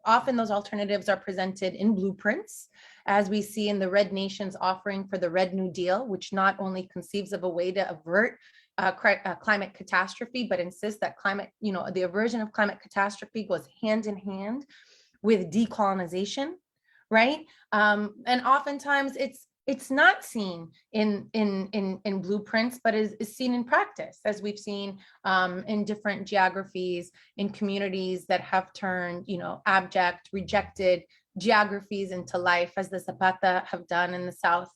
often those alternatives are presented in blueprints, as we see in the Red Nations offering for the Red New Deal, which not only conceives of a way to avert climate catastrophe, but insists that the aversion of climate catastrophe goes hand in hand with decolonization, right? And oftentimes it's not seen in blueprints, but is seen in practice, as we've seen in different geographies, in communities that have turned, abject, rejected geographies into life, as the Zapata have done in the south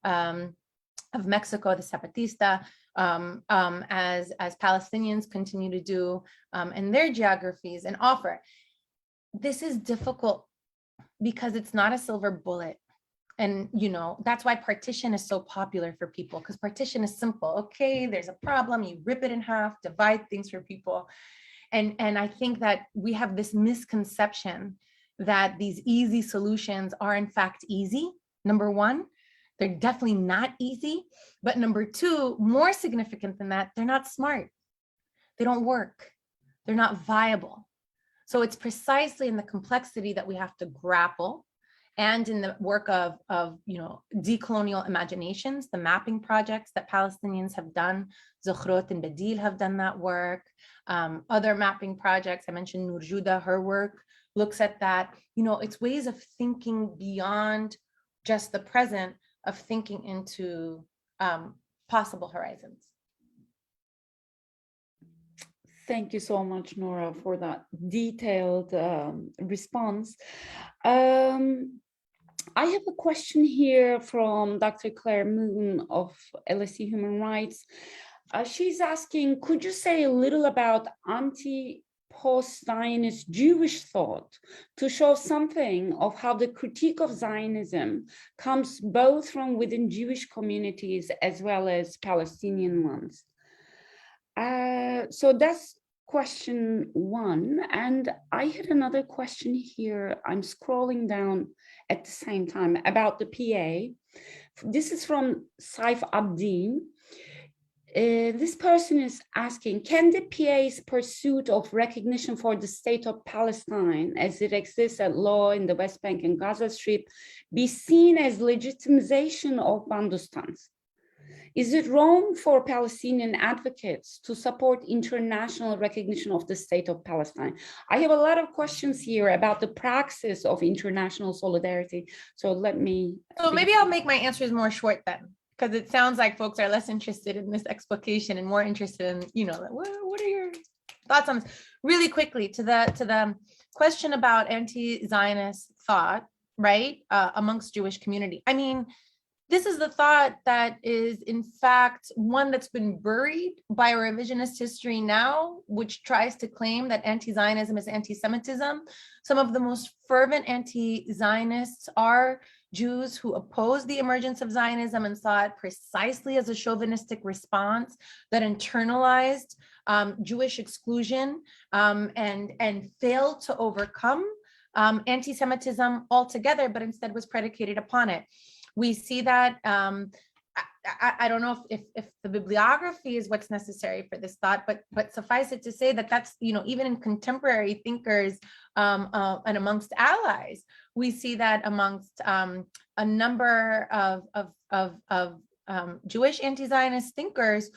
of Mexico, the Zapatista, as Palestinians continue to do in their geographies and offer. This is difficult because it's not a silver bullet. And, that's why partition is so popular for people, because partition is simple. Okay, there's a problem, you rip it in half, divide things for people. And I think that we have this misconception that these easy solutions are in fact easy. Number one, they're definitely not easy. But number two, more significant than that, they're not smart. They don't work. They're not viable. So it's precisely in the complexity that we have to grapple, and in the work of decolonial imaginations, the mapping projects that Palestinians have done. Zukhrut and Badil have done that work. Other mapping projects, I mentioned Nour Juda, her work looks at that. It's ways of thinking beyond just the present, of thinking into possible horizons. Thank you so much, Noura, for that detailed response. I have a question here from Dr. Claire Moon of LSE Human Rights. She's asking, could you say a little about post-Zionist Jewish thought to show something of how the critique of Zionism comes both from within Jewish communities as well as Palestinian ones? So that's question one. And I had another question here. I'm scrolling down at the same time about the PA. This is from Saif Abdin. This person is asking, can the PA's pursuit of recognition for the state of Palestine as it exists at law in the West Bank and Gaza Strip be seen as legitimization of Bandustans? Is it wrong for Palestinian advocates to support international recognition of the state of Palestine? I have a lot of questions here about the praxis of international solidarity. So let me... So maybe I'll make my answers more short then, because it sounds like folks are less interested in this explication and more interested in, what are your thoughts on this? Really quickly, to the question about anti-Zionist thought, right, amongst Jewish community. I mean, this is the thought that is, in fact, one that's been buried by a revisionist history now, which tries to claim that anti-Zionism is anti-Semitism. Some of the most fervent anti-Zionists are Jews who oppose the emergence of Zionism and saw it precisely as a chauvinistic response that internalized Jewish exclusion and failed to overcome anti-Semitism altogether, but instead was predicated upon it. We see that, I don't know if the bibliography is what's necessary for this thought, but suffice it to say that that's, even in contemporary thinkers and amongst allies, we see that amongst a number of Jewish anti-Zionist thinkers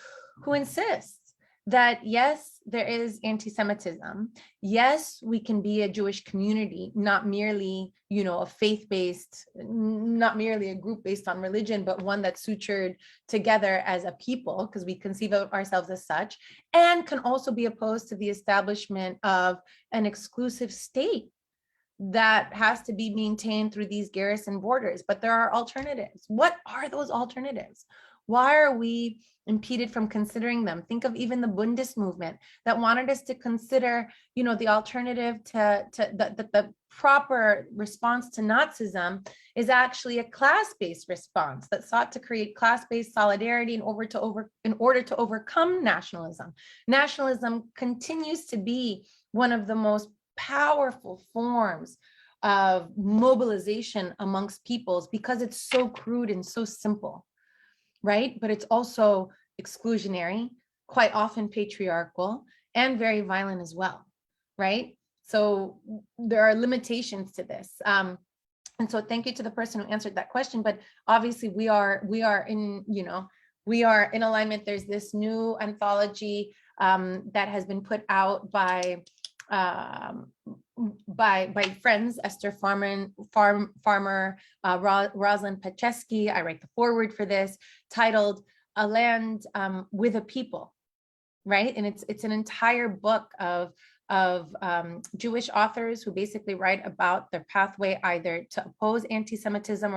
who insist that yes, there is anti-Semitism. Yes, we can be a Jewish community, not merely, a faith-based, not merely a group based on religion, but one that's sutured together as a people, because we conceive of ourselves as such, and can also be opposed to the establishment of an exclusive state that has to be maintained through these garrison borders. But there are alternatives. What are those alternatives? Why are we impeded from considering them? Think of even the Bundist movement that wanted us to consider, the alternative to the proper response to Nazism is actually a class-based response that sought to create class-based solidarity in order to overcome nationalism. Nationalism continues to be one of the most powerful forms of mobilization amongst peoples because it's so crude and so simple. Right? But it's also exclusionary, quite often patriarchal, and very violent as well, right? So there are limitations to this. And so thank you to the person who answered that question, but obviously we are in alignment. There's this new anthology that has been put out by by friends, Esther Farmer, Rosalind Paczewski. I write the foreword for this, titled "A Land with a People," right? And it's an entire book of Jewish authors who basically write about their pathway either to oppose anti-Semitism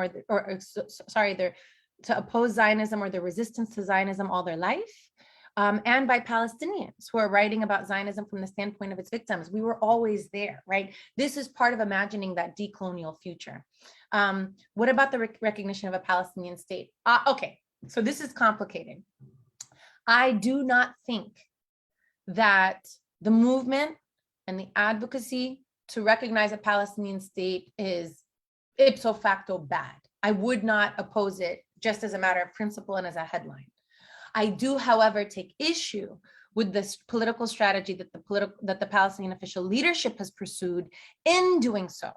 to oppose Zionism or the resistance to Zionism all their life. And by Palestinians who are writing about Zionism from the standpoint of its victims. We were always there, right? This is part of imagining that decolonial future. What about the recognition of a Palestinian state? Okay, so this is complicated. I do not think that the movement and the advocacy to recognize a Palestinian state is ipso facto bad. I would not oppose it just as a matter of principle and as a headline. I do, however, take issue with this political strategy that the Palestinian official leadership has pursued in doing so,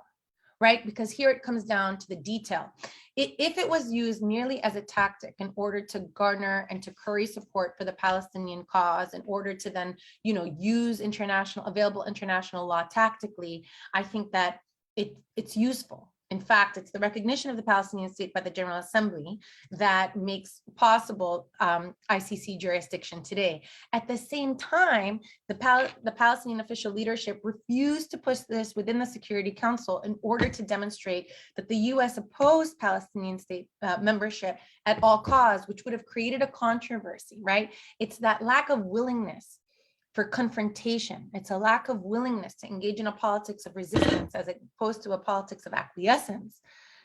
right? Because here it comes down to the detail. If it was used merely as a tactic in order to garner and to curry support for the Palestinian cause, in order to then, use available international law tactically, I think that it's useful. In fact, it's the recognition of the Palestinian state by the General Assembly that makes possible ICC jurisdiction today. At the same time, the Palestinian official leadership refused to push this within the Security Council in order to demonstrate that the US opposed Palestinian state membership at all costs, which would have created a controversy, right? It's that lack of willingness for confrontation. It's a lack of willingness to engage in a politics of resistance as opposed to a politics of acquiescence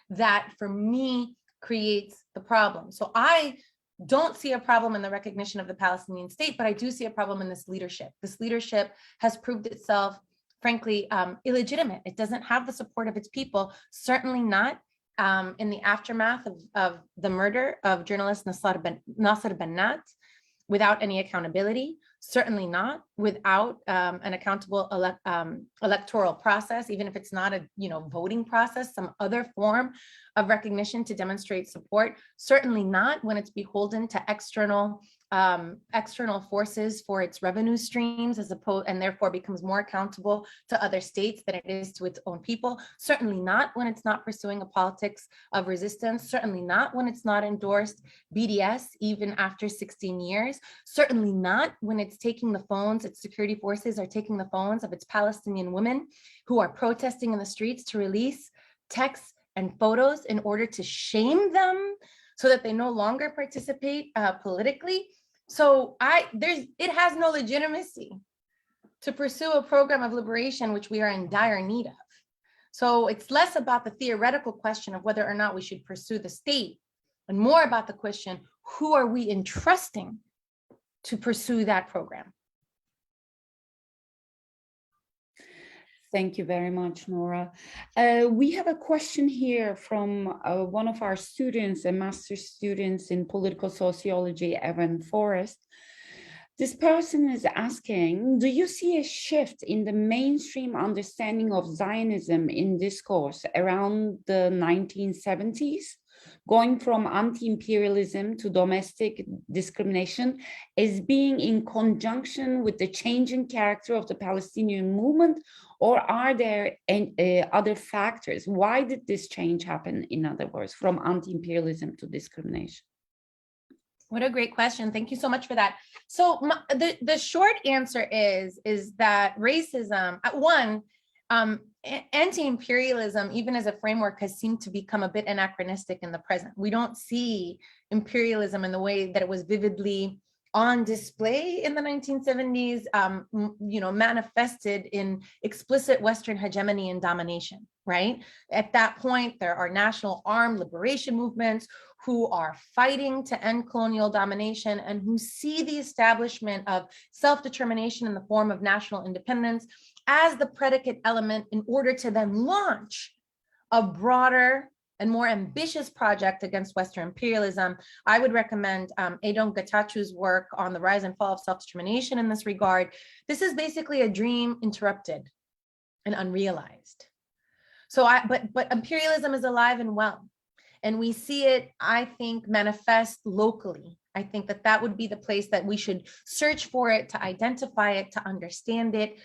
that, for me, creates the problem. So I don't see a problem in the recognition of the Palestinian state, but I do see a problem in this leadership. This leadership has proved itself, frankly, illegitimate. It doesn't have the support of its people, certainly not in the aftermath of the murder of journalist Nasser Bannat, without any accountability, certainly not without an accountable electoral process, even if it's not a voting process, some other form of recognition to demonstrate support, certainly not when it's beholden to external forces for its revenue streams, and therefore becomes more accountable to other states than it is to its own people, certainly not when it's not pursuing a politics of resistance, certainly not when it's not endorsed BDS even after 16 years, certainly not when it's taking the phones, its security forces are taking the phones of its Palestinian women who are protesting in the streets to release texts and photos in order to shame them so that they no longer participate politically. So it has no legitimacy to pursue a program of liberation, which we are in dire need of. So it's less about the theoretical question of whether or not we should pursue the state, and more about the question, who are we entrusting to pursue that program? Thank you very much, Noura. We have a question here from one of our students, a master's students in political sociology, Evan Forrest. This person is asking, do you see a shift in the mainstream understanding of Zionism in discourse around the 1970s, going from anti-imperialism to domestic discrimination as being in conjunction with the changing character of the Palestinian movement, or are there other factors? Why did this change happen, in other words, from anti-imperialism to discrimination? What a great question. Thank you so much for that. So the short answer is that racism, anti-imperialism, even as a framework, has seemed to become a bit anachronistic in the present. We don't see imperialism in the way that it was vividly on display in the 1970s, manifested in explicit Western hegemony and domination, right? At that point, there are national armed liberation movements who are fighting to end colonial domination and who see the establishment of self-determination in the form of national independence as the predicate element in order to then launch a broader and more ambitious project against Western imperialism. I would recommend Edom Getachu's work on the rise and fall of self-determination in this regard. This is basically a dream interrupted and unrealized. But imperialism is alive and well. And we see it, I think, manifest locally I think that that would be the place that we should search for it, to identify it, to understand it.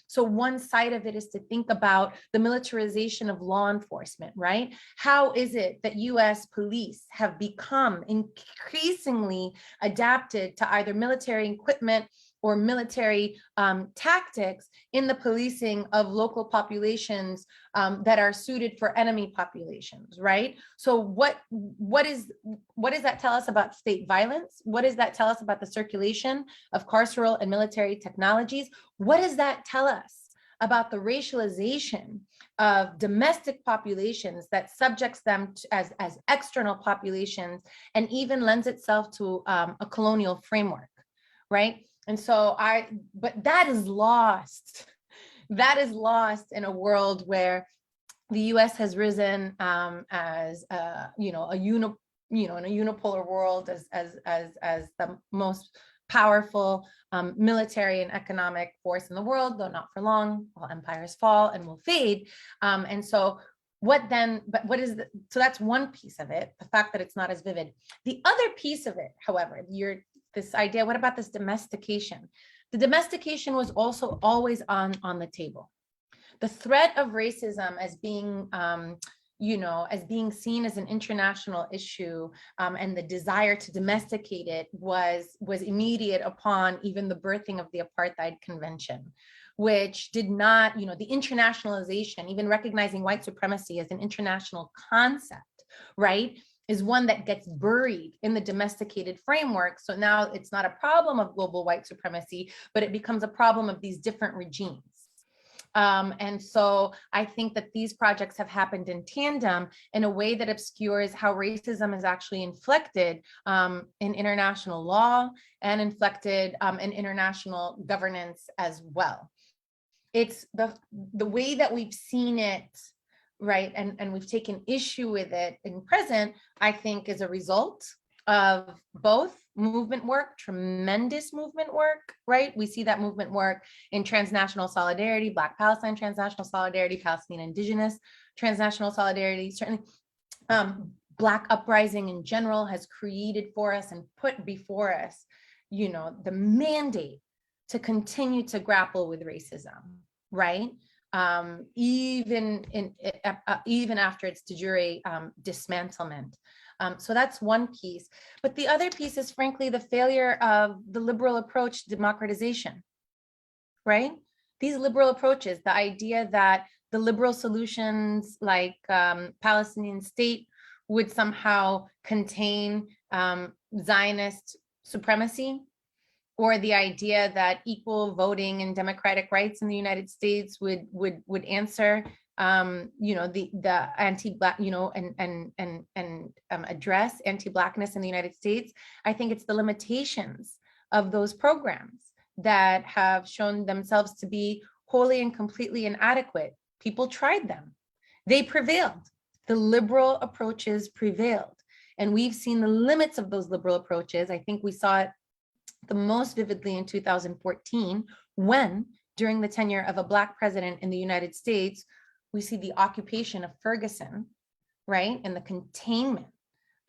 So one side of it is to think about the militarization of law enforcement, right? How is it that US police have become increasingly adapted to either military equipment or military tactics in the policing of local populations that are suited for enemy populations, right? So what does that tell us about state violence? What does that tell us about the circulation of carceral and military technologies? What does that tell us about the racialization of domestic populations that subjects them to, as external populations, and even lends itself to a colonial framework, right? And so but that is lost. That is lost in a world where the U.S. has risen as in a unipolar world as the most powerful military and economic force in the world, though not for long. All empires fall and will fade. And so what then? But what is so that's one piece of it. The fact that it's not as vivid. The other piece of it, however, this idea, what about this domestication? The domestication was also always on the table. The threat of racism as being, as being seen as an international issue, and the desire to domesticate it was immediate upon even the birthing of the Apartheid Convention, which did not, the internationalization, even recognizing white supremacy as an international concept, right, is one that gets buried in the domesticated framework. So now it's not a problem of global white supremacy, but it becomes a problem of these different regimes. And so I think that these projects have happened in tandem in a way that obscures how racism is actually inflected in international law and inflected in international governance as well. It's the way that we've seen it, right, and we've taken issue with it in present, I think is a result of both movement work, tremendous movement work, right? We see that movement work in transnational solidarity, Black Palestine transnational solidarity, Palestinian Indigenous transnational solidarity, certainly Black uprising in general has created for us and put before us, the mandate to continue to grapple with racism, right? Even after its de jure dismantlement. So that's one piece. But the other piece is, frankly, the failure of the liberal approach to democratization, right? These liberal approaches, the idea that the liberal solutions like Palestinian state would somehow contain Zionist supremacy, or the idea that equal voting and democratic rights in the United States would answer, the anti-Black, and address anti-Blackness in the United States. I think it's the limitations of those programs that have shown themselves to be wholly and completely inadequate. People tried them. They prevailed. The liberal approaches prevailed. And we've seen the limits of those liberal approaches. I think we saw it the most vividly in 2014, when, during the tenure of a Black president in the United States, we see the occupation of Ferguson, right, and the containment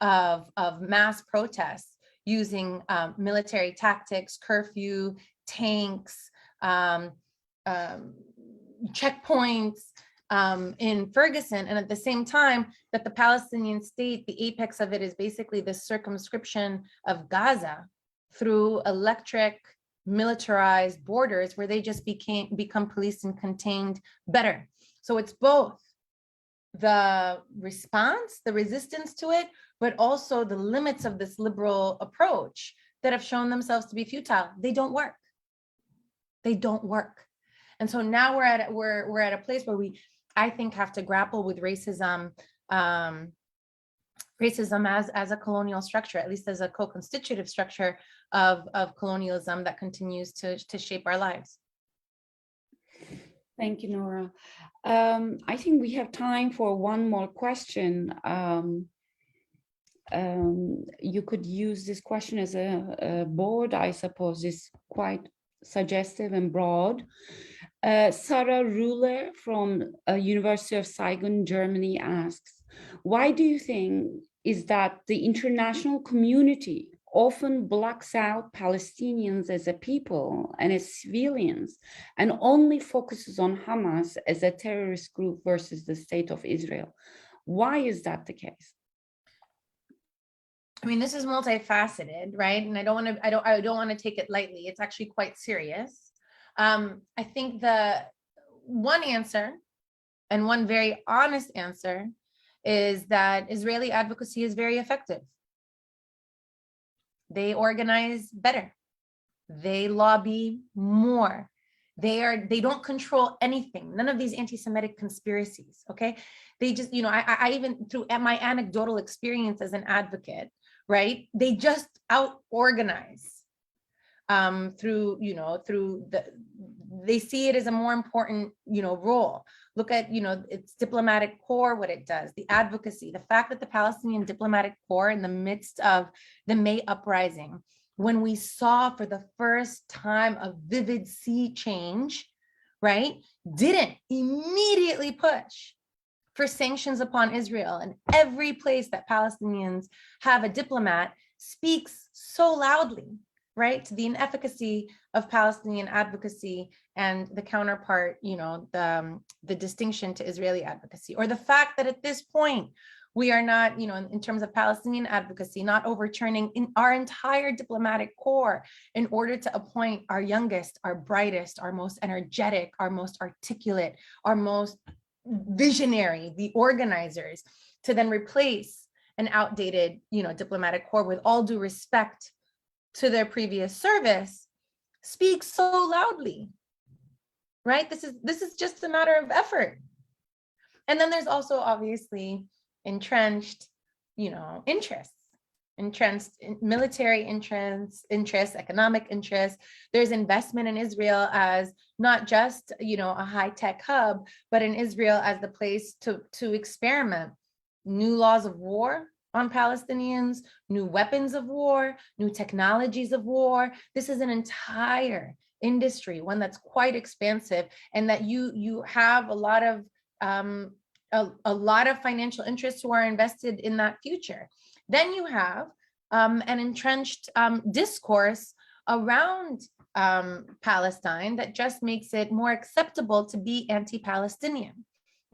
of mass protests using military tactics, curfew, tanks, checkpoints in Ferguson. And at the same time that the Palestinian state, the apex of it is basically the circumscription of Gaza through electric militarized borders where they just become policed and contained better. So it's both the response, the resistance to it, but also the limits of this liberal approach that have shown themselves to be futile. They don't work. They don't work. And so now we're at a place where we, I think, have to grapple with racism, racism as a colonial structure, at least as a co-constitutive structure of colonialism that continues to shape our lives. Thank you, Noura. I think we have time for one more question. You could use this question as a board, I suppose. It's quite suggestive and broad. Sarah Ruler from University of Saigon, Germany asks, why do you think is that the international community often blocks out Palestinians as a people and as civilians, and only focuses on Hamas as a terrorist group versus the state of Israel. Why is that the case? I mean, this is multifaceted, right? And I don't want to take it lightly. It's actually quite serious. I think the one answer, and one very honest answer, is that Israeli advocacy is very effective. They organize better. They lobby more. They don't control anything. None of these anti-Semitic conspiracies, okay? They just, I even through my anecdotal experience as an advocate, right? They just out-organize they see it as a more important, role. Look at, its diplomatic corps, what it does, the advocacy, the fact that the Palestinian diplomatic corps in the midst of the May uprising, when we saw for the first time a vivid sea change, right, didn't immediately push for sanctions upon Israel. And every place that Palestinians have a diplomat speaks so loudly, right, to the inefficacy of Palestinian advocacy and the counterpart, the distinction to Israeli advocacy, or the fact that at this point, we are not, in terms of Palestinian advocacy, not overturning in our entire diplomatic corps in order to appoint our youngest, our brightest, our most energetic, our most articulate, our most visionary, the organizers, to then replace an outdated, diplomatic corps, with all due respect to their previous service, speaks so loudly, right? This is just a matter of effort. And then there's also obviously entrenched, interests, military interests, economic interests. There's investment in Israel as not just, a high-tech hub, but in Israel as the place to experiment new laws of war on Palestinians, new weapons of war, new technologies of war. This is an entire industry, one that's quite expansive, and that you have a lot of financial interests who are invested in that future. Then you have an entrenched discourse around Palestine that just makes it more acceptable to be anti-Palestinian.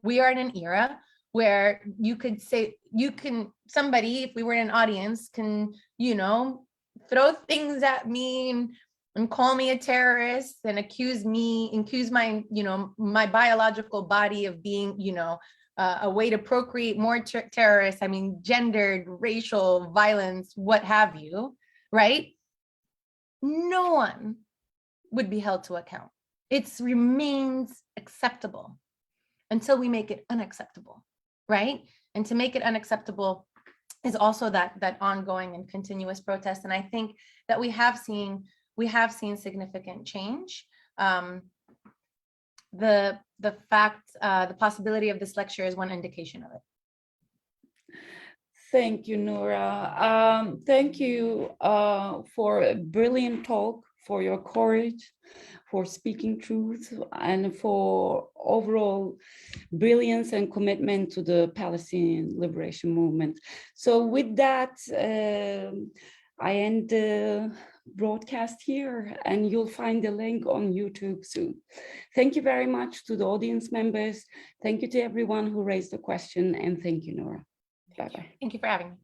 We are in an era where you could say, somebody, if we were in an audience, can, throw things at me and call me a terrorist and accuse my, my biological body of being, a way to procreate more terrorists. I mean, gendered, racial violence, what have you, right? No one would be held to account. It remains acceptable until we make it unacceptable, right? And to make it unacceptable is also that ongoing and continuous protest. And I think that we have seen significant change. The possibility of this lecture is one indication of it. Thank you, Noura. Thank you for a brilliant talk, for your courage, for speaking truth, and for overall brilliance and commitment to the Palestinian Liberation Movement. So with that, I end the broadcast here, and you'll find the link on YouTube soon. Thank you very much to the audience members. Thank you to everyone who raised a question, and thank you, Noura. Bye-bye. Thank you for having me.